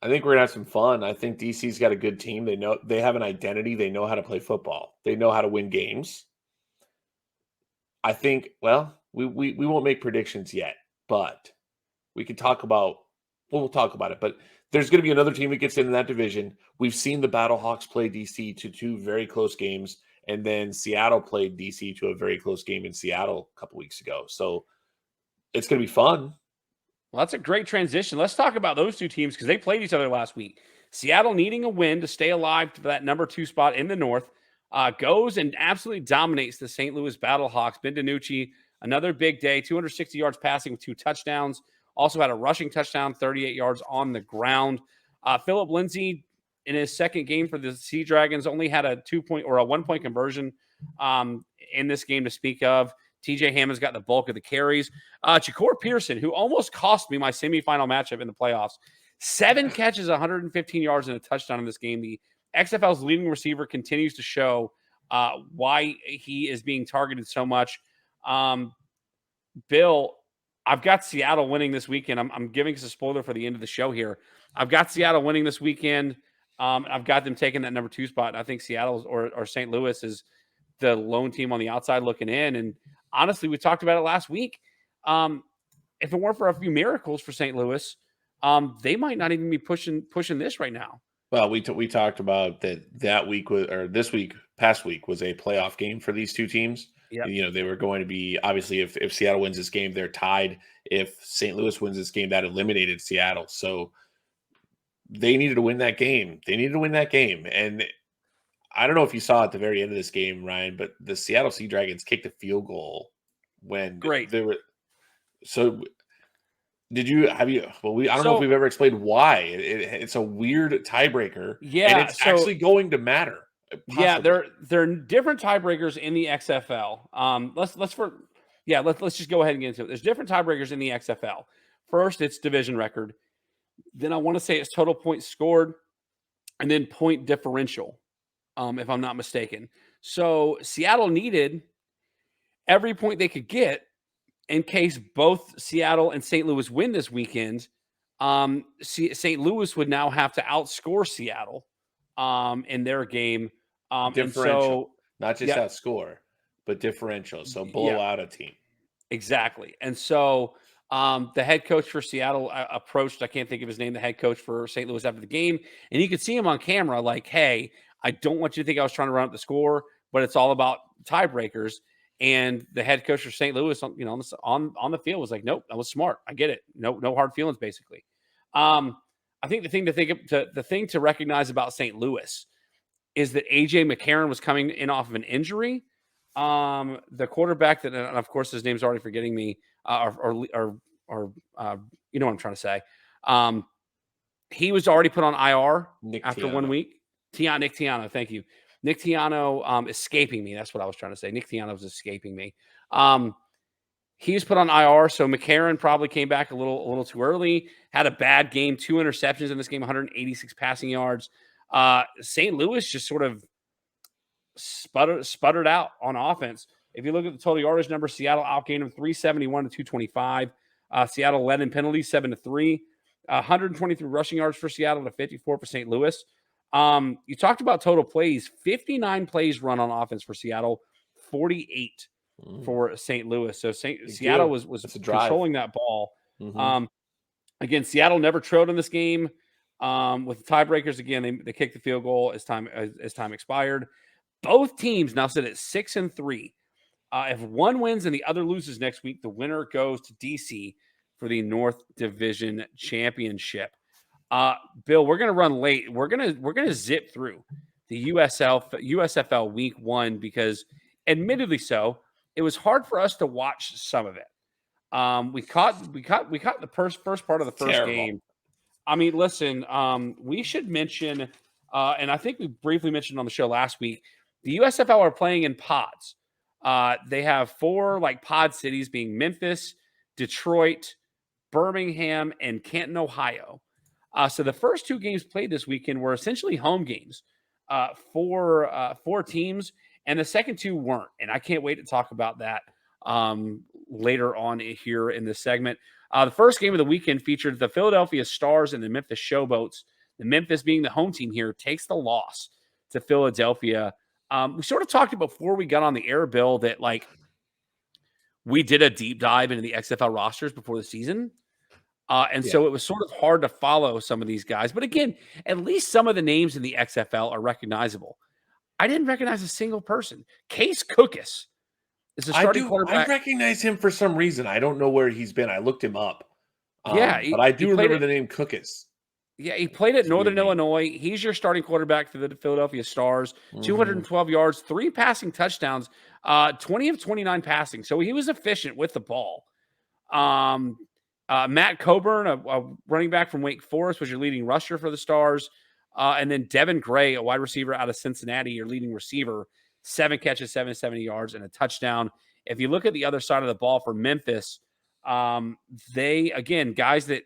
I think we're gonna have some fun. I think DC's got a good team. They have an identity. They know how to play football. They know how to win games. I think, well, we won't make predictions yet, but we can talk about, we'll talk about it. But there's going to be another team that gets into that division. We've seen the Battlehawks play DC to 2 very close games, and then Seattle played DC to a very close game in Seattle a couple weeks ago. So it's going to be fun. Well, that's a great transition. Let's talk about those 2 teams because they played each other last week. Seattle needing a win to stay alive for that number 2 spot in the North. Goes and absolutely dominates the St. Louis Battlehawks. Ben DiNucci, another big day, 260 yards passing with 2 touchdowns. Also had a rushing touchdown, 38 yards on the ground. Philip Lindsay, in his second game for the Sea Dragons, only had a 1-point conversion in this game to speak of. TJ Hammond's got the bulk of the carries. Shakur Pearson, who almost cost me my semifinal matchup in the playoffs, 7 catches, 115 yards, and a touchdown in this game. The XFL's leading receiver continues to show why he is being targeted so much. Bill, I've got Seattle winning this weekend. I'm giving us a spoiler for the end of the show here. I've got Seattle winning this weekend. I've got them taking that number 2 spot. I think Seattle or St. Louis is the lone team on the outside looking in. And honestly, we talked about it last week. If it weren't for a few miracles for St. Louis, they might not even be pushing this right now. Well, we talked about that week past week was a playoff game for these 2 teams. Yep. You know, they were going to be, obviously, if Seattle wins this game, they're tied. If St. Louis wins this game, that eliminated Seattle. So they needed to win that game. And I don't know if you saw at the very end of this game, Ryan, but the Seattle Sea Dragons kicked a field goal when Great. they were. So Did you have you? Well, I don't know if So we've ever explained why it's a weird tiebreaker, and yeah, it's actually going to matter. yeah, Possibly there are different tiebreakers in the XFL. Let's just go ahead and get into it. There's different tiebreakers in the XFL. First, it's division record. Then I want to say it's total points scored, and then point differential, if I'm not mistaken. So Seattle needed every point they could get in case both Seattle and St. Louis win this weekend. St. Louis would now have to outscore Seattle in their game. And differential, so, not just yeah, outscore, but differential. So blow yeah, out a team. exactly. And so the head coach for Seattle approached, I can't think of his name, the head coach for St. Louis after the game. And you could see him on camera like, hey, I don't want you to think I was trying to run up the score, but it's all about tiebreakers. And the head coach for St. Louis, on the field was like, nope, that was smart. I get it. No hard feelings, basically. I think the thing to recognize about St. Louis is that AJ McCarron was coming in off of an injury. The quarterback that, and of course, his name's already forgetting me, or you know what I'm trying to say. He was already put on IR Nick after Tiano. 1 week. Nick Tiano, thank you. Nick Tiano escaping me. That's what I was trying to say. Nick Tiano was escaping me. He was put on IR, so McCarron probably came back a little too early. Had a bad game, 2 interceptions in this game, 186 passing yards. St. Louis just sort of sputtered out on offense. If you look at the total yardage number, Seattle outgained them 371 to 225. Seattle led in penalties 7-3. 123 rushing yards for Seattle to 54 for St. Louis. You talked about total plays, 59 plays run on offense for Seattle, 48 for St. Louis. So Seattle was controlling that ball. Mm-hmm. Again, Seattle never trailed in this game. With the tiebreakers, again, they kicked the field goal as time expired. Both teams now sit at 6-3. If one wins and the other loses next week, the winner goes to DC for the North Division Championship. Bill, we're gonna run late. We're gonna zip through the USFL Week 1 because, admittedly, so it was hard for us to watch some of it. We caught the first part of the first game. I mean, listen, we should mention, and I think we briefly mentioned on the show last week, the USFL are playing in pods. They have 4 pod cities being Memphis, Detroit, Birmingham, and Canton, Ohio. So the first 2 games played this weekend were essentially home games for teams, and the second 2 weren't. And I can't wait to talk about that later on here in this segment. The first game of the weekend featured the Philadelphia Stars and the Memphis Showboats. The Memphis, being the home team here, takes the loss to Philadelphia. We sort of talked before we got on the air, Bill, that we did a deep dive into the XFL rosters before the season. So it was sort of hard to follow some of these guys. But again, at least some of the names in the XFL are recognizable. I didn't recognize a single person. Case Cookus is the starting quarterback. I recognize him for some reason. I don't know where he's been. I looked him up. But I do remember the name Cookus. Yeah, he played at Northern Illinois. He's your starting quarterback for the Philadelphia Stars. 212 yards, 3 passing touchdowns, 20 of 29 passing. So he was efficient with the ball. Matt Coburn, a running back from Wake Forest, was your leading rusher for the Stars. And then Devin Gray, a wide receiver out of Cincinnati, your leading receiver, 7 catches, 770 yards, and a touchdown. If you look at the other side of the ball for Memphis, they, again, guys that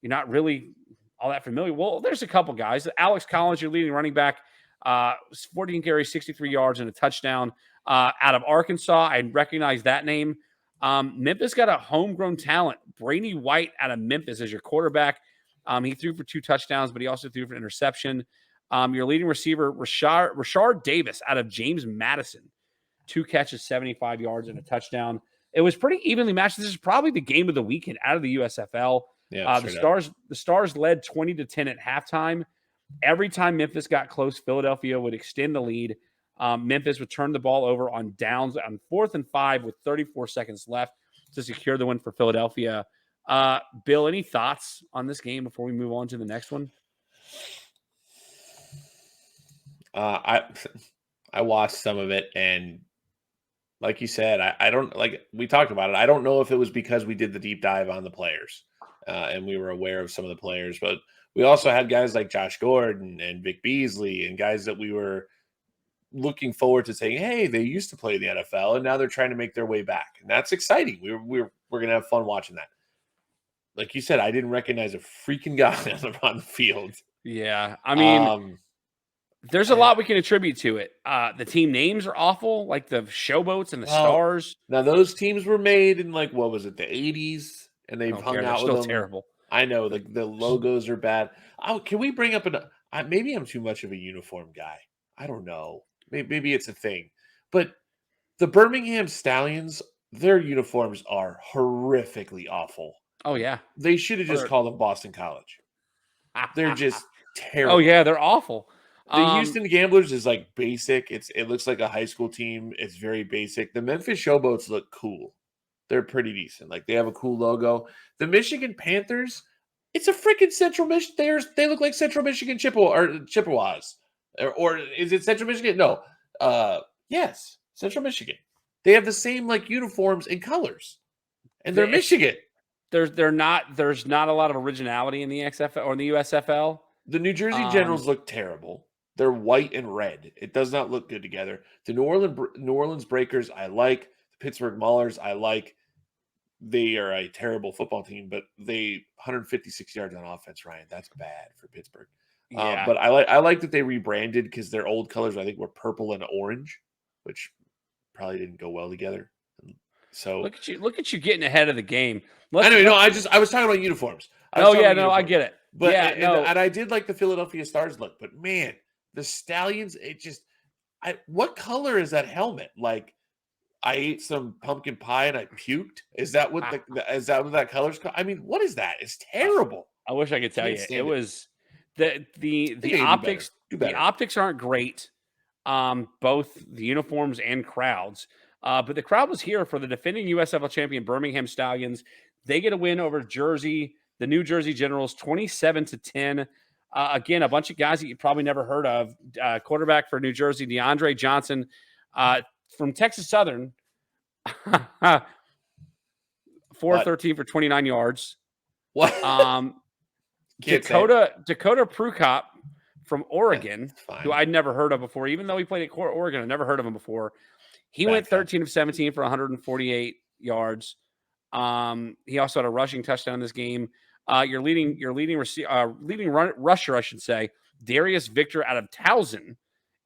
you're not really all that familiar. Well, there's a couple guys. Alex Collins, your leading running back, 14 carries, 63 yards, and a touchdown. Out of Arkansas, I recognize that name. Memphis got a homegrown talent. Brady White out of Memphis as your quarterback. He threw for 2 touchdowns, but he also threw for an interception. Your leading receiver, Rashard Davis out of James Madison, 2 catches, 75 yards, and a touchdown. It was pretty evenly matched. This is probably the game of the weekend out of the USFL. The Stars led 20-10 at halftime. Every time Memphis got close, Philadelphia would extend the lead. Memphis would turn the ball over on downs on 4th and 5 with 34 seconds left to secure the win for Philadelphia. Bill, any thoughts on this game before we move on to the next one? I watched some of it, and like you said, I don't like we talked about it. I don't know if it was because we did the deep dive on the players and we were aware of some of the players, but we also had guys like Josh Gordon and Vic Beasley and guys that we were looking forward to saying, hey, they used to play in the NFL and now they're trying to make their way back. And that's exciting. We're going to have fun watching that. Like you said, I didn't recognize a freaking guy on the field. Yeah. I mean, there's a lot we can attribute to it. The team names are awful, like the Showboats and the Stars. Now, those teams were made in, like, what was it, the 80s? And they've hung out with them. Terrible. I know. The logos are bad. Can we bring up maybe I'm too much of a uniform guy. I don't know. Maybe it's a thing. But the Birmingham Stallions, their uniforms are horrifically awful. Oh, yeah. They should have just called them Boston College. They're just terrible. Oh, yeah, they're awful. The Houston Gamblers is like basic. It looks like a high school team. It's very basic. The Memphis Showboats look cool. They're pretty decent. Like, they have a cool logo. The Michigan Panthers, it's a freaking Central Michigan. They look like Central Michigan Chippewas. Or is it Central Michigan? No. Yes, Central Michigan. They have the same, like, uniforms and colors. And they're Michigan. There's not a lot of originality in the XFL or in the USFL. The New Jersey Generals look terrible. They're white and red. It does not look good together. The New Orleans Breakers, I like. The Pittsburgh Maulers, I like. They are a terrible football team, but they 156 yards on offense, Ryan. That's bad for Pittsburgh. Yeah. But I like that they rebranded because their old colors, I think, were purple and orange, which probably didn't go well together. So look at you getting ahead of the game. I was talking about uniforms. I get it. But and I did like the Philadelphia Stars look, but man, the Stallions, what color is that helmet? Like, I ate some pumpkin pie and I puked. Is that what that color's called? I mean, what is that? It's terrible. I wish I could tell you. It was the optics. The optics aren't great. Both the uniforms and crowds. But the crowd was here for the defending USFL champion Birmingham Stallions. They get a win over the New Jersey Generals, 27-10. Again, a bunch of guys that you probably never heard of. Quarterback for New Jersey, DeAndre Johnson, from Texas Southern, 413 for 29 yards. What? Dakota Prukop from Oregon, who I'd never heard of before, even though he played at Oregon, I never heard of him before. He went 13 of 17 for 148 yards. He also had a rushing touchdown in this game. Your leading rusher, I should say, Darius Victor out of Towson,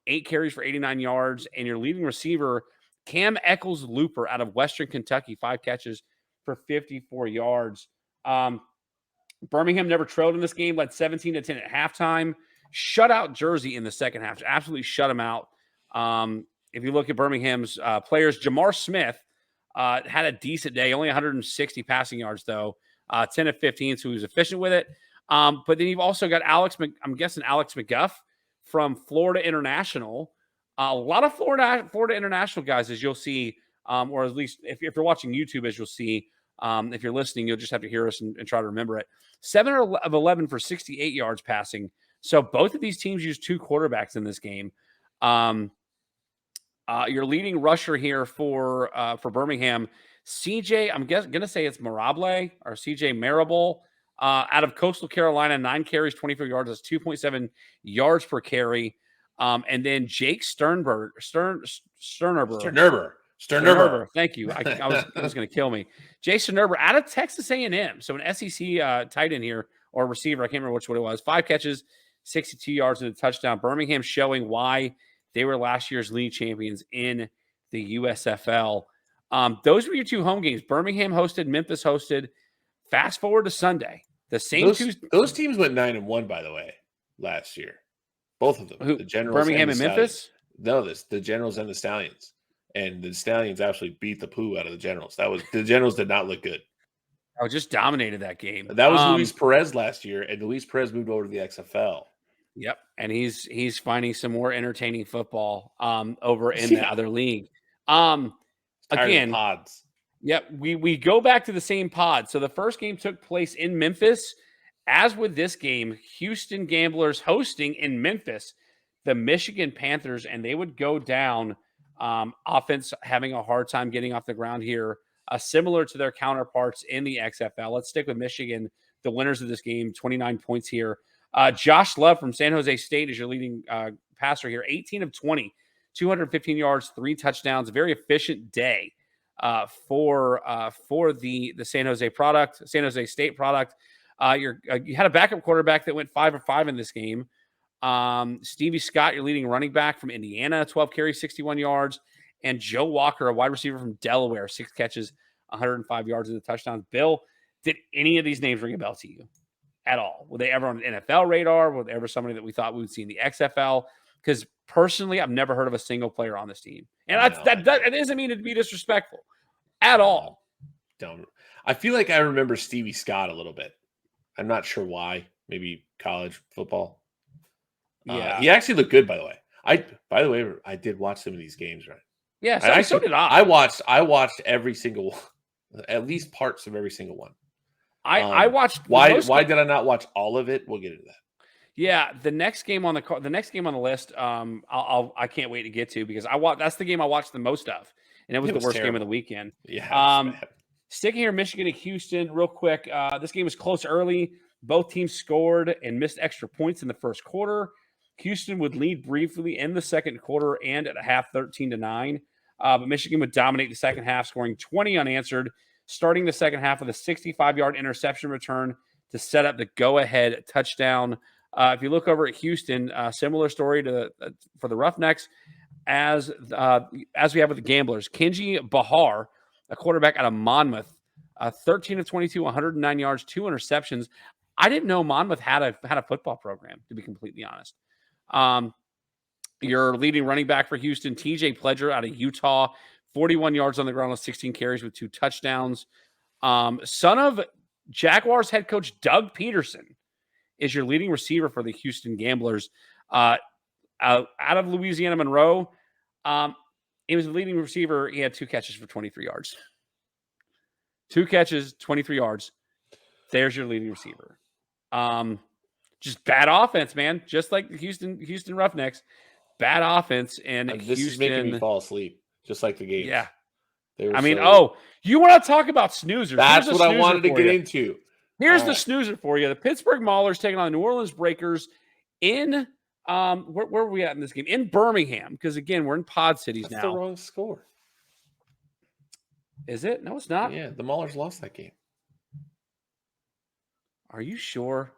8 carries for 89 yards, and your leading receiver, Cam Eccles Looper out of Western Kentucky, 5 catches for 54 yards. Birmingham never trailed in this game, led 17-10 at halftime. Shut out Jersey in the second half. Absolutely shut them out. If you look at Birmingham's players, Jamar Smith had a decent day, only 160 passing yards, though, 10 of 15, so he was efficient with it. But then you've also got Alex McGuff from Florida International. A lot of Florida International guys, as you'll see, or at least if you're watching YouTube, as you'll see. If you're listening, you'll just have to hear us and try to remember it. 7 of 11 for 68 yards passing. So both of these teams used 2 quarterbacks in this game. Your leading rusher here for Birmingham, CJ, I'm going to say it's Marable or CJ Marable out of Coastal Carolina, 9 carries, 24 yards. That's 2.7 yards per carry. And then Jake Sternberger. Thank you. I was going to kill me. Jason Sternberger out of Texas A&M. So an SEC tight end here or receiver. I can't remember which one it was. 5 catches, 62 yards and a touchdown. Birmingham showing why they were last year's league champions in the USFL. Those were your 2 home games. Birmingham hosted, Memphis hosted. Fast forward to Sunday. Those teams went 9-1, by the way, last year. Both of them. The Generals, Birmingham and Memphis? No, the Generals and the Stallions. And the Stallions actually beat the poo out of the Generals. The Generals did not look good. I just dominated that game. That was Luis Perez last year, and Luis Perez moved over to the XFL. Yep, and he's finding some more entertaining football over in the other league. Again, pods. Yep, we go back to the same pod. So the first game took place in Memphis. As with this game, Houston Gamblers hosting in Memphis the Michigan Panthers, and they would go down Offense having a hard time getting off the ground here, similar to their counterparts in the XFL. Let's stick with Michigan, the winners of this game, 29 points here. Josh Love from San Jose State is your leading passer here, 18 of 20, 215 yards, 3 touchdowns. A very efficient day for the San Jose State product. You had a backup quarterback that went 5 of 5 in this game. Stevie Scott, your leading running back from Indiana, 12 carries, 61 yards. And Joe Walker, a wide receiver from Delaware, 6 catches, 105 yards in the touchdowns. Bill, did any of these names ring a bell to you at all? Were they ever on an NFL radar? Were they ever somebody that we thought we would see in the XFL? Because personally, I've never heard of a single player on this team. And that doesn't mean to be disrespectful at all. Don't. I feel like I remember Stevie Scott a little bit. I'm not sure why. Maybe college football. Yeah, he actually looked good, by the way. I did watch some of these games, right? Yeah, so did I. I watched every single, at least parts of every single one. I watched. Why did I not watch all of it? We'll get into that. Yeah, the next game on the list, I can't wait to get to, because that's the game I watched the most of, and it was the worst terrible. game of the weekend. Yeah. Sticking here, Michigan and Houston, real quick. This game was close early. Both teams scored and missed extra points in the first quarter. Houston would lead briefly in the second quarter and at a half, 13-9. But Michigan would dominate the second half, scoring 20 unanswered, starting the second half with a 65-yard interception return to set up the go-ahead touchdown. If you look over at Houston, similar story for the Roughnecks as we have with the Gamblers. Kenji Bahar, a quarterback out of Monmouth, 13 of 22, 109 yards, 2 interceptions. I didn't know Monmouth had a football program, to be completely honest. Your leading running back for Houston, TJ Pledger out of Utah, 41 yards on the ground with 16 carries with 2 touchdowns. Son of Jaguars head coach Doug Peterson is your leading receiver for the Houston Gamblers. Out of Louisiana Monroe, he was the leading receiver. He had 2 catches for 23 yards. 2 catches, 23 yards. There's your leading receiver. Just bad offense, man. Just like the Houston Roughnecks. Bad offense. And this is making me fall asleep, just like the game. Yeah. You want to talk about snoozers? That's what I wanted to get into. Here's the snoozer for you. The Pittsburgh Maulers taking on the New Orleans Breakers in where are we at in this game? In Birmingham, because again, we're in pod cities now. That's the wrong score. Is it? No, it's not. Yeah, the Maulers lost that game. Are you sure?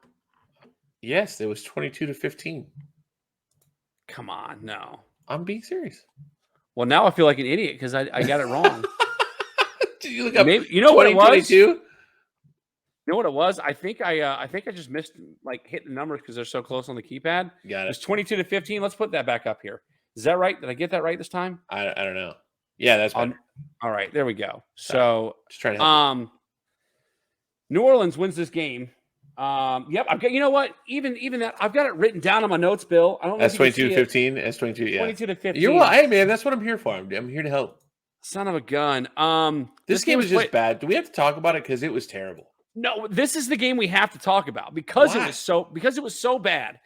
Yes, it was 22-15. Come on, no. I'm being serious. Well, now I feel like an idiot because I got it wrong. Did you look up? Maybe, you know what it was? You know what it was? I think I just missed hitting the numbers because they're so close on the keypad. Got it. It's 22-15. Let's put that back up here. Is that right? Did I get that right this time? I don't know. Yeah, that's better. All right, there we go. So just trying to help New Orleans wins this game. Yep, I've got. You know what? Even that, I've got it written down on my notes, Bill. I don't know. That's 22-15. That's 22. Yeah, 22-15. You're well, hey man, that's what I'm here for. I'm here to help. Son of a gun. This game was just bad. Do we have to talk about it because it was terrible? No, this is the game we have to talk about because it was so bad.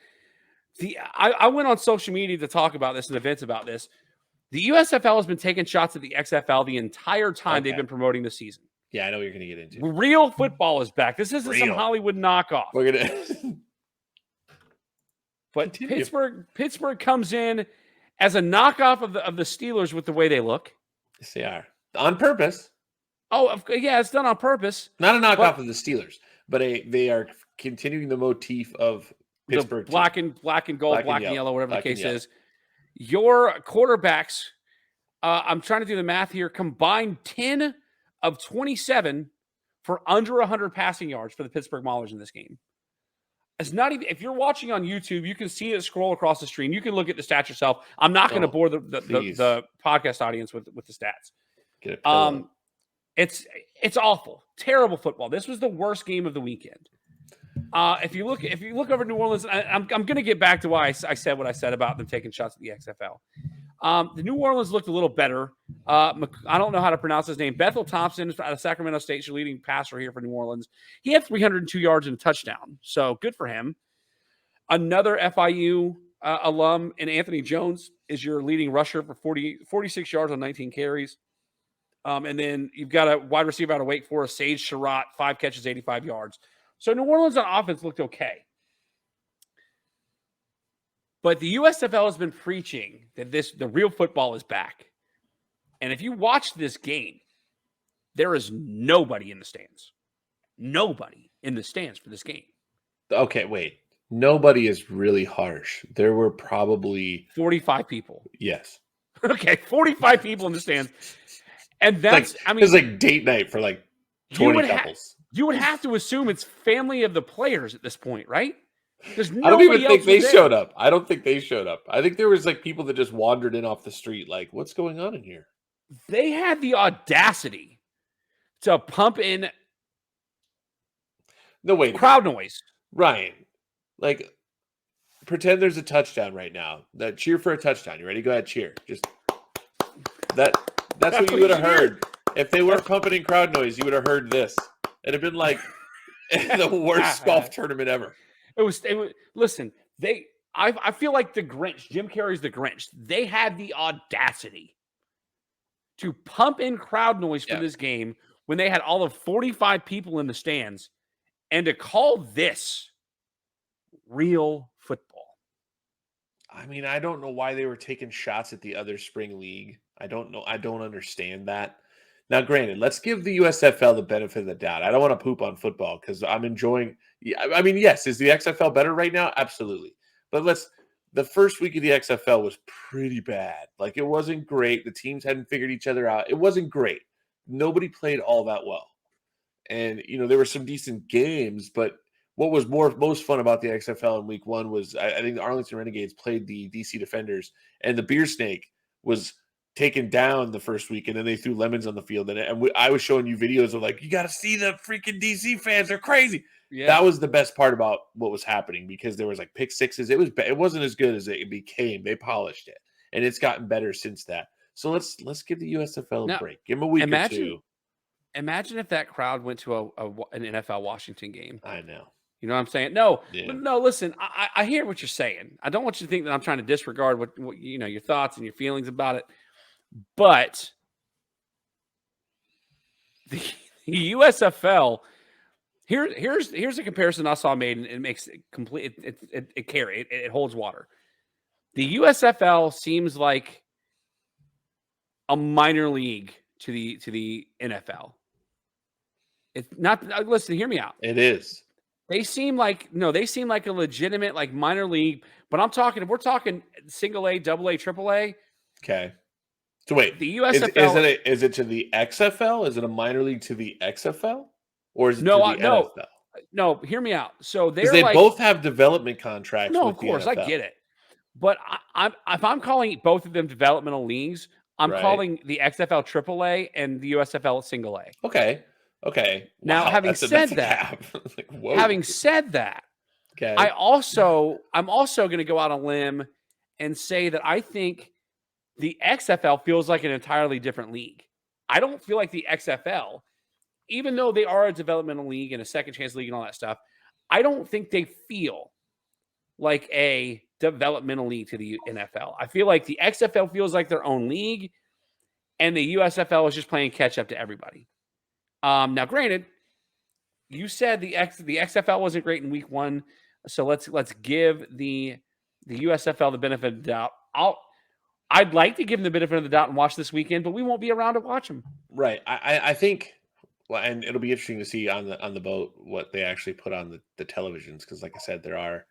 I went on social media to talk about this and events about this. The USFL has been taking shots at the XFL the entire time they've been promoting the season. Yeah, I know what you're going to get into. Real football is back. This isn't some Hollywood knockoff. We're gonna. But Pittsburgh comes in as a knockoff of the Steelers with the way they look. Yes, they are on purpose. Oh, yeah, it's done on purpose. Not a knockoff of the Steelers, but they are continuing the motif of Pittsburgh. Black and gold, black and yellow, whatever the case is. Your quarterbacks, I'm trying to do the math here, combined 10 of 27 for under 100 passing yards for the Pittsburgh Maulers in this game. It's not even, if you're watching on YouTube, you can see it scroll across the screen. You can look at the stats yourself. I'm not going to bore the podcast audience with the stats. Get it. It's awful. Terrible football. This was the worst game of the weekend. If you look over New Orleans, I'm going to get back to why I said what I said about them taking shots at the XFL. The New Orleans looked a little better. I don't know how to pronounce his name. Bethel Thompson out of Sacramento State, your leading passer here for New Orleans. He had 302 yards and a touchdown, so good for him. Another FIU alum, and Anthony Jones is your leading rusher for 46 yards on 19 carries. And then you've got a wide receiver out of Wake Forest, Sage Surratt, 5 catches, 85 yards. So New Orleans on offense looked okay. But the USFL has been preaching that the real football is back. And if you watch this game, there is nobody in the stands. Nobody in the stands for this game. Okay, wait. Nobody is really harsh. There were probably 45 people. Yes. Okay, 45 people in the stands. And that's, it's like date night for like 20 couples. You would have to assume it's family of the players at this point, right? I don't even think they showed up. I don't think they showed up. I think there was like people that just wandered in off the street. Like, what's going on in here? They had the audacity to pump in crowd noise. Ryan, like, pretend there's a touchdown right now. Cheer for a touchdown. You ready? Go ahead, cheer. Just that's what you would have heard. If they weren't pumping in crowd noise, you would have heard this. It'd have been like the worst golf tournament ever. It was listen, I feel like the Grinch, Jim Carrey's the Grinch. They had the audacity to pump in crowd noise for this game when they had all of 45 people in the stands and to call this real football. I mean, I don't know why they were taking shots at the other spring league. I don't know. I don't understand that. Now, granted, let's give the USFL the benefit of the doubt. I don't want to poop on football because I'm enjoying. I mean, yes, is the XFL better right now? Absolutely. But the first week of the XFL was pretty bad. Like, it wasn't great. The teams hadn't figured each other out. It wasn't great. Nobody played all that well. And, there were some decent games, but what was most fun about the XFL in week 1 was I think the Arlington Renegades played the DC Defenders, and the Beer Snake was taken down the first week, and then they threw lemons on the field. And I was showing you videos of like, you got to see the freaking DC fans. They're crazy. Yeah. That was the best part about what was happening because there was like pick sixes. It wasn't as good as it became. They polished it, and it's gotten better since that. So let's give the USFL a break. Give them a week or two. Imagine if that crowd went to an NFL Washington game. I know. You know what I'm saying? No, listen, I hear what you're saying. I don't want you to think that I'm trying to disregard what your thoughts and your feelings about it. But the USFL, here's a comparison I saw made, and it makes it complete. It holds water. The USFL seems like a minor league to the NFL. It's not. Listen, hear me out. It is. They seem like a legitimate like minor league. But we're talking single A, double A, triple A. Okay. So wait, the USFL is it to the XFL? Is it a minor league to the XFL, or is it to the NFL? No, hear me out. So they both have development contracts. No, of course, I get it. But if I'm calling both of them developmental leagues, I'm calling the XFL AAA and the USFL single A. Okay. Now, wow, having said that, okay, I'm also going to go out on a limb and say that I think the XFL feels like an entirely different league. I don't feel like the XFL, even though they are a developmental league and a second chance league and all that stuff, I don't think they feel like a developmental league to the NFL. I feel like the XFL feels like their own league, and the USFL is just playing catch up to everybody. Now, granted, you said the XFL wasn't great in week 1, so let's give the USFL the benefit of the doubt. I'd like to give them the benefit of the doubt and watch this weekend, but we won't be around to watch them. Right. I think, well, and it'll be interesting to see on the boat what they actually put on the televisions because, like I said, there are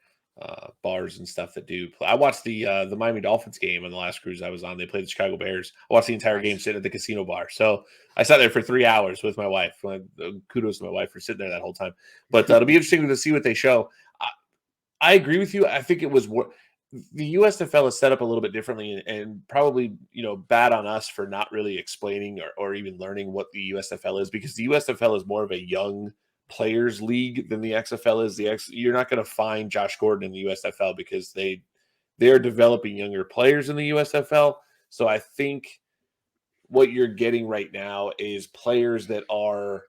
bars and stuff that do play. I watched the Miami Dolphins game on the last cruise I was on. They played the Chicago Bears. I watched the entire game sitting at the casino bar. So I sat there for 3 hours with my wife. Kudos to my wife for sitting there that whole time. But it'll be interesting to see what they show. I agree with you. I think it was the USFL is set up a little bit differently, and probably bad on us for not really explaining or even learning what the USFL is, because the USFL is more of a young players league than the XFL is. You're not going to find Josh Gordon in the USFL because they're developing younger players in the USFL. So I think what you're getting right now is players that are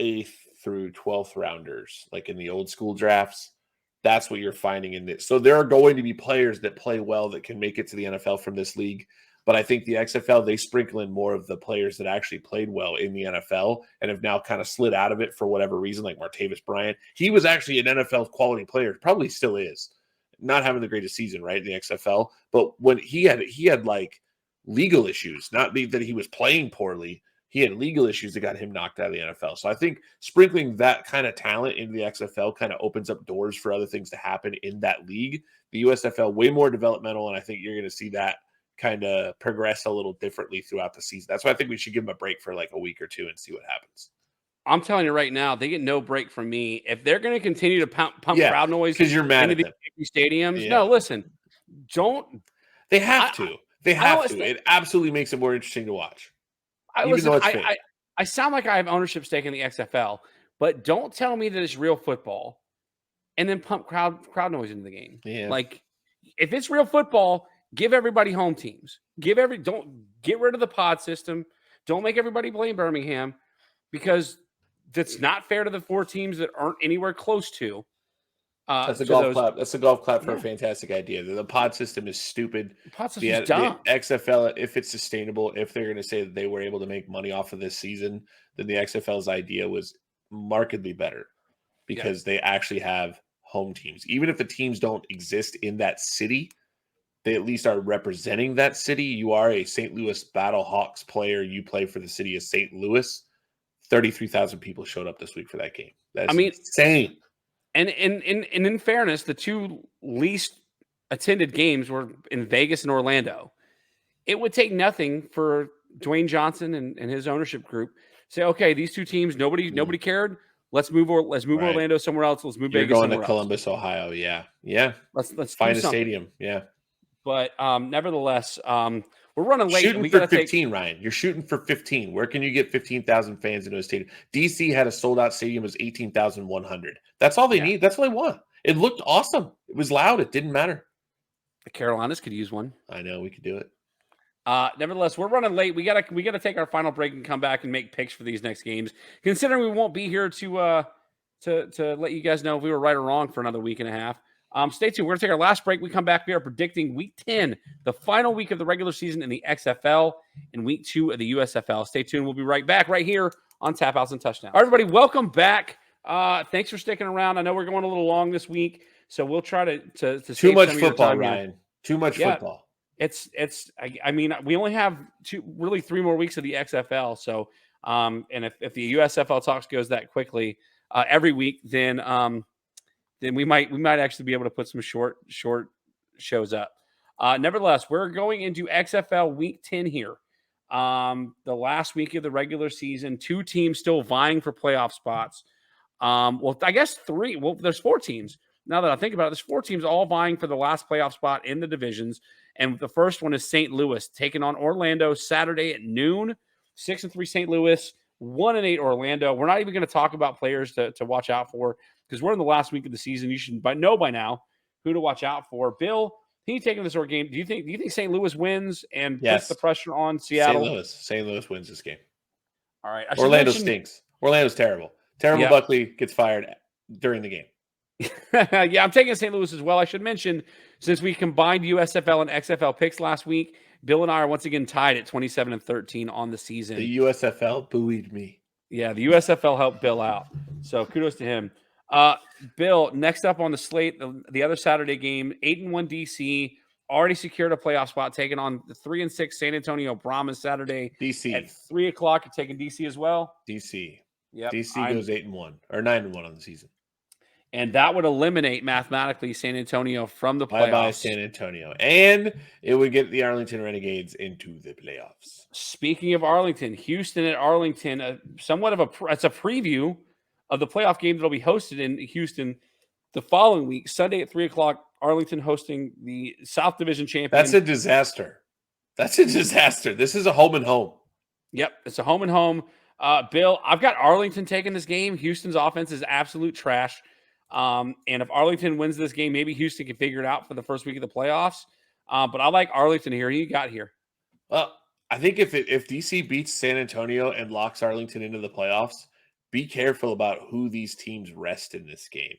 8th through 12th rounders, like in the old school drafts. That's what you're finding in this. So there are going to be players that play well that can make it to the NFL from this league. But I think the XFL, they sprinkle in more of the players that actually played well in the NFL and have now kind of slid out of it for whatever reason, like Martavis Bryant. He was actually an NFL quality player, probably still is. Not having the greatest season, right, in the XFL. But when he had like legal issues, not that he was playing poorly. He had legal issues that got him knocked out of the NFL. So I think sprinkling that kind of talent into the XFL kind of opens up doors for other things to happen in that league. The USFL, way more developmental, and I think you're going to see that kind of progress a little differently throughout the season. That's why I think we should give them a break for like a week or two and see what happens. I'm telling you right now, they get no break from me. If they're going to continue to pump crowd noise because you're mad into at these stadiums, no, listen, don't. They have to. They have to. It absolutely makes it more interesting to watch. I sound like I have ownership stake in the XFL, but don't tell me that it's real football and then pump crowd noise into the game. Yeah. Like, if it's real football, give everybody home teams. Don't get rid of the pod system. Don't make everybody play in Birmingham, because that's not fair to the 4 teams that aren't anywhere close to. That's a golf clap. That's a golf clap for a fantastic idea. The pod system is stupid. The pod system is dumb. The XFL, if it's sustainable, if they're going to say that they were able to make money off of this season, then the XFL's idea was markedly better, because they actually have home teams. Even if the teams don't exist in that city, they at least are representing that city. You are a St. Louis Battlehawks player. You play for the city of St. Louis. 33,000 people showed up this week for that game. That's insane. And in fairness, the 2 least attended games were in Vegas and Orlando. It would take nothing for Dwayne Johnson and his ownership group say, okay, these 2 teams, nobody cared. Let's move Orlando somewhere else. Let's move Vegas somewhere else. You're going to Columbus, Ohio. Yeah. Let's find a stadium. Yeah. But nevertheless, we're running late. Shooting for 15, Ryan. You're shooting for 15. Where can you get 15,000 fans into a stadium? DC had a sold-out stadium. It was 18,100. That's all they need. That's all they want. It looked awesome. It was loud. It didn't matter. The Carolinas could use one. I know. We could do it. Nevertheless, we're running late. We gotta take our final break and come back and make picks for these next games. Considering we won't be here to let you guys know if we were right or wrong for another week and a half. Stay tuned. We're going to take our last break. We come back. We are predicting Week 10, the final week of the regular season in the XFL, and Week 2 of the USFL. Stay tuned. We'll be right back right here on Tap Outs and Touchdowns. All right, everybody, welcome back. Thanks for sticking around. I know we're going a little long this week, so we'll try to too much football, Ryan. Too much football. I mean, we only have 3 more weeks of the XFL. So, and if the USFL talks goes that quickly every week, then we might actually be able to put some short shows up. Nevertheless, we're going into XFL Week 10 here. The last week of the regular season, 2 teams still vying for playoff spots. Well, I guess 3. Well, there's 4 teams. Now that I think about it, there's 4 teams all vying for the last playoff spot in the divisions. And the first one is St. Louis taking on Orlando Saturday at noon. 6-3 St. Louis, 1-8 Orlando. We're not even going to talk about players to watch out for, because we're in the last week of the season. You should know by now who to watch out for. Bill, who you taking this game? Do you think St. Louis wins and puts the pressure on Seattle? St. Louis wins this game. All right. Orlando stinks. Orlando's terrible. Buckley gets fired during the game. Yeah, I'm taking St. Louis as well. I should mention, since we combined USFL and XFL picks last week, Bill and I are once again tied at 27-13 on the season. The USFL buoyed me. Yeah, the USFL helped Bill out. So kudos to him. Bill, next up on the slate, the other Saturday game, 8-1 DC already secured a playoff spot, taking on the 3-6 San Antonio Brahmas Saturday. DC at 3:00. You're taking DC as well. DC. Yep. DC goes 8-1 or 9-1 on the season. And that would eliminate mathematically San Antonio from the playoffs. Bye-bye San Antonio. And it would get the Arlington Renegades into the playoffs. Speaking of Arlington, Houston at Arlington, it's a preview of the playoff game that will be hosted in Houston the following week, Sunday at 3:00. Arlington hosting the South Division champion. That's a disaster. This is a home and home. Yep, it's a home and home. Bill, I've got Arlington taking this game. Houston's offense is absolute trash. And if Arlington wins this game, maybe Houston can figure it out for the first week of the playoffs. But I like Arlington here. Who you got here? Well, I think if DC beats San Antonio and locks Arlington into the playoffs, be careful about who these teams rest in this game.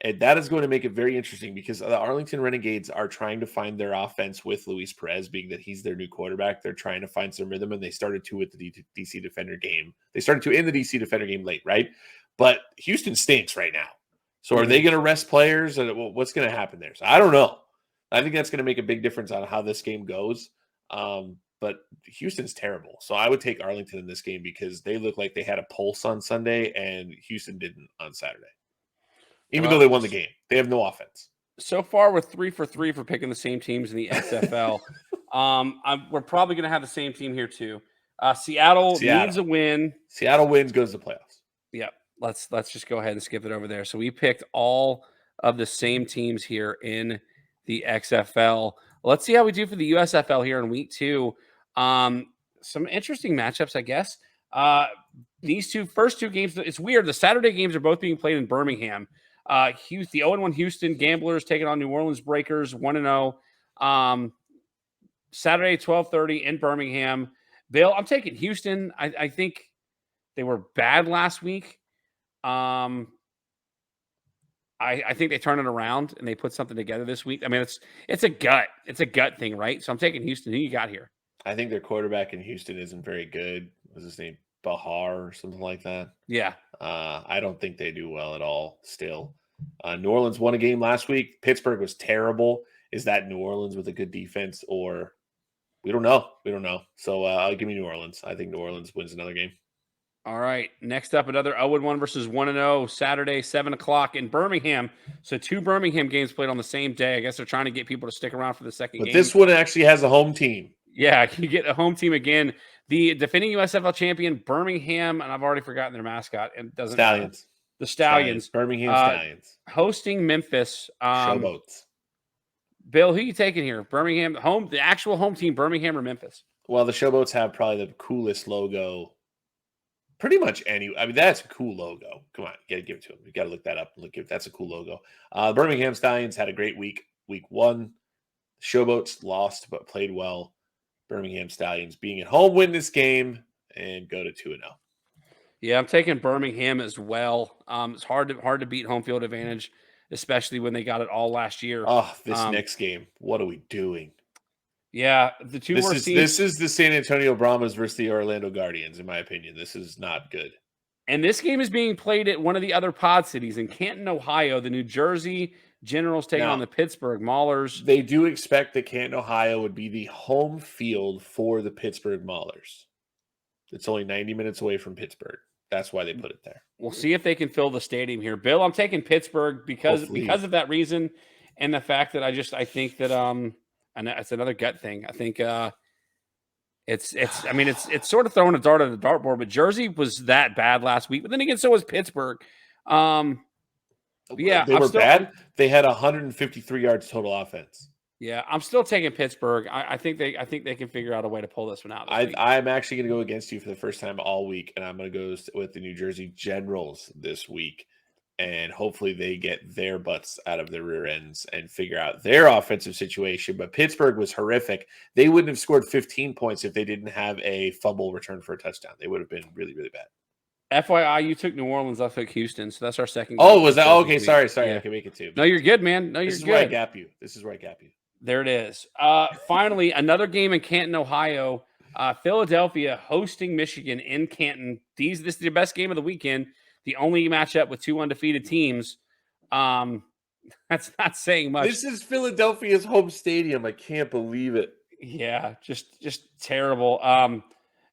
And that is going to make it very interesting because the Arlington Renegades are trying to find their offense with Luis Perez, being that he's their new quarterback. They're trying to find some rhythm, and they started to with the DC Defender game. They started to in the DC Defender game late, right? But Houston stinks right now. So are they going to rest players? And what's going to happen there? So I don't know. I think that's going to make a big difference on how this game goes. But Houston's terrible. So I would take Arlington in this game because they look like they had a pulse on Sunday, and Houston didn't on Saturday. Even though they won the game, they have no offense. So far, we're 3 for 3 for picking the same teams in the XFL. We're probably going to have the same team here too. Seattle needs a win. Seattle wins, goes to the playoffs. Yep. Let's just go ahead and skip it over there. So we picked all of the same teams here in the XFL. Let's see how we do for the USFL here in week 2. Some interesting matchups, I guess. These first two games, it's weird. The Saturday games are both being played in Birmingham. The 0-1 Houston Gamblers taking on New Orleans Breakers 1-0. Saturday 12:30 in Birmingham. Bill, I'm taking Houston. I think they were bad last week. I think they turn it around and they put something together this week. I mean, it's a gut thing, right? So I'm taking Houston. Who you got here? I think their quarterback in Houston isn't very good. What's his name? Bahar or something like that. Yeah. I don't think they do well at all still. New Orleans won a game last week. Pittsburgh was terrible. Is that New Orleans with a good defense, or we don't know? We don't know. So I'll give me New Orleans. I think New Orleans wins another game. All right. Next up, another 0-1 versus 1-0 Saturday, 7:00 in Birmingham. So 2 Birmingham games played on the same day. I guess they're trying to get people to stick around for the second game. But this one actually has a home team. Yeah, you get a home team again. The defending USFL champion, Birmingham, and I've already forgotten their mascot. It doesn't Stallions. Matter. The Stallions. Birmingham Stallions. Hosting Memphis. Showboats. Bill, who are you taking here? Birmingham, the actual home team, Birmingham or Memphis? Well, the Showboats have probably the coolest logo. Pretty much that's a cool logo. Come on, you got to give it to them. You got to look that up. That's a cool logo. Birmingham Stallions had a great week 1. Showboats lost but played well. Birmingham Stallions being at home win this game and go to 2-0. Yeah, I'm taking Birmingham as well. It's hard to beat home field advantage, especially when they got it all last year. Oh, this next game. What are we doing? Yeah, the two worst teams. This is the San Antonio Brahmas versus the Orlando Guardians, in my opinion. This is not good. And this game is being played at one of the other pod cities in Canton, Ohio. The New Jersey Generals taking on the Pittsburgh Maulers. They do expect that Canton, Ohio would be the home field for the Pittsburgh Maulers. It's only 90 minutes away from Pittsburgh. That's why they put it there. We'll see if they can fill the stadium here. Bill, I'm taking Pittsburgh because of that reason and the fact that I think that and it's another gut thing. I think it's sort of throwing a dart at the dartboard, but Jersey was that bad last week. But then again, so was Pittsburgh. Yeah, they were bad. They had 153 yards total offense. Yeah, I'm still taking Pittsburgh. I think they can figure out a way to pull this one out. I'm actually going to go against you for the first time all week, and I'm going to go with the New Jersey Generals this week, and hopefully they get their butts out of their rear ends and figure out their offensive situation. But Pittsburgh was horrific. They wouldn't have scored 15 points if they didn't have a fumble return for a touchdown. They would have been really, really bad. FYI, you took New Orleans. I took Houston, so that's our second. Oh, was that okay? Sorry. Yeah. I can make it too. No, you're good, man. No, you're good. This is where I gap you. There it is. Finally, another game in Canton, Ohio. Philadelphia hosting Michigan in Canton. This is the best game of the weekend. The only matchup with 2 undefeated teams. That's not saying much. This is Philadelphia's home stadium. I can't believe it. Yeah, just terrible.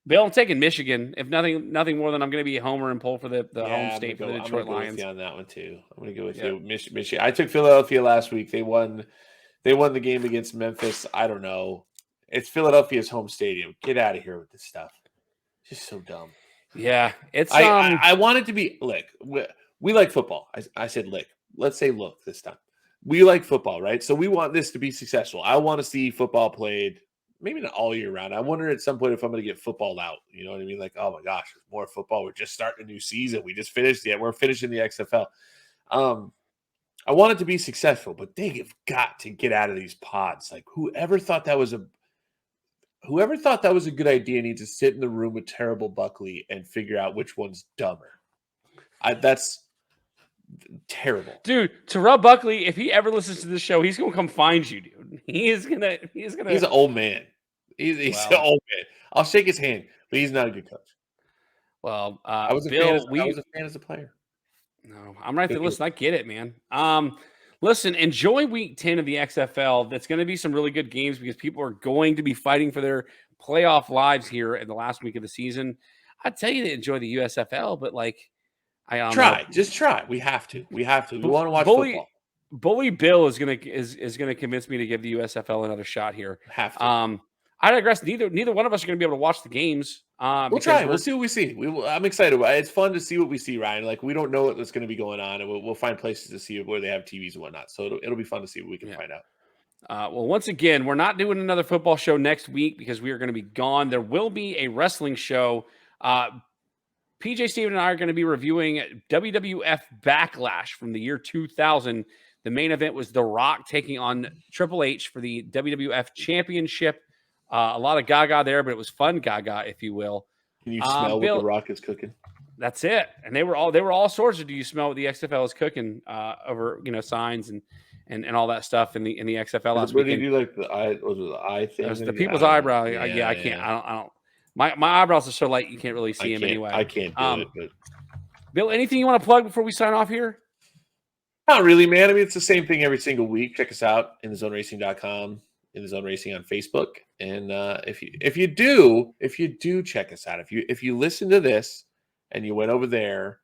Bill, I'm taking Michigan. If nothing more than I'm going to be a homer and pull for the home state for the Detroit Lions. With you on that one too. I'm going to go with you, Michigan. I took Philadelphia last week. They won the game against Memphis. I don't know. It's Philadelphia's home stadium. Get out of here with this stuff. It's just so dumb. Yeah, it's. I want it to be lick. We like football. I said lick. Let's say look this time. We like football, right? So we want this to be successful. I want to see football played. Maybe not all year round. I wonder at some point if I'm going to get footballed out. You know what I mean? Like, oh my gosh, there's more football. We're just starting a new season. We just finished it. We're finishing the XFL. I want it to be successful, but they have got to get out of these pods. Like whoever thought that was a good idea needs to sit in the room with Terrible Buckley and figure out which one's dumber. Terrible. Dude, Terrell Buckley, if he ever listens to this show, he's gonna come find you, dude. He's an old man. He's an old man. I'll shake his hand, but he's not a good coach. Well, I was Bill, I was a fan as a player. No, I'm right there. Listen, I get it, man. Listen, enjoy week 10 of the XFL. That's going to be some really good games because people are going to be fighting for their playoff lives here in the last week of the season. I'd tell you to enjoy the USFL, but like, I don't know. Just try. We have to. We want to watch football. Bully Bill is gonna convince me to give the USFL another shot here. Have to. I digress. Neither one of us are going to be able to watch the games. We'll try. We'll see what we see. I'm excited. It's fun to see what we see, Ryan. Like, we don't know what's going to be going on, and we'll find places to see where they have TVs and whatnot. So it'll be fun to see what we can find out. Well, once again, we're not doing another football show next week because we are going to be gone. There will be a wrestling show. PJ Steven and I are going to be reviewing WWF Backlash from the year 2000. The main event was The Rock taking on Triple H for the WWF Championship. A lot of gaga there, but it was fun gaga, if you will. Can you smell what The Rock is cooking? That's it. And they were all sorts of, do you smell what the XFL is cooking over, signs and all that stuff in the XFL last week. What did you do, like the eye thing? It was the people's eyebrow. I can't. I don't. My eyebrows are so light you can't really see them anyway. I can't do it. But... Bill, anything you want to plug before we sign off here? Not really, man. I mean, it's the same thing every single week. Check us out, inthezonracing.com, In the Zone Racing on Facebook. And if you do check us out, if you listen to this and you went over there,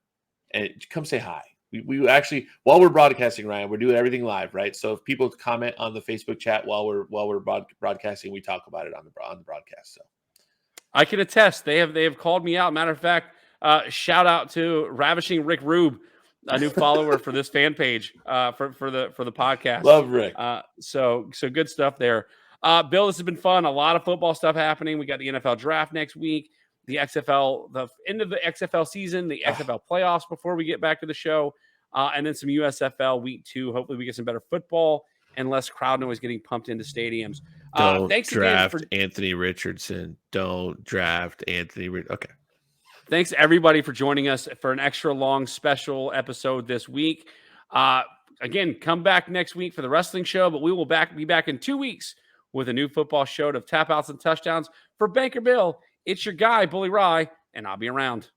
and come say hi. We actually, while we're broadcasting, Ryan, we're doing everything live, right? So if people comment on the Facebook chat while we're broadcasting, we talk about it on the broadcast. So I can attest. They have called me out. Matter of fact, shout out to Ravishing Rick Rube, a new follower for this fan page for the podcast. Love Rick. So good stuff there. Bill, this has been fun. A lot of football stuff happening. We got the NFL draft next week, the XFL, the end of the XFL season, the XFL playoffs before we get back to the show, and then some USFL week 2. Hopefully we get some better football and less crowd noise getting pumped into stadiums. Don't draft Anthony Richardson. Don't draft Anthony. Okay. Thanks everybody for joining us for an extra long special episode this week. Again, come back next week for the wrestling show, but we will be back in 2 weeks with a new football show of tap outs and touchdowns. For Banker Bill, it's your guy, Bully Rye, and I'll be around.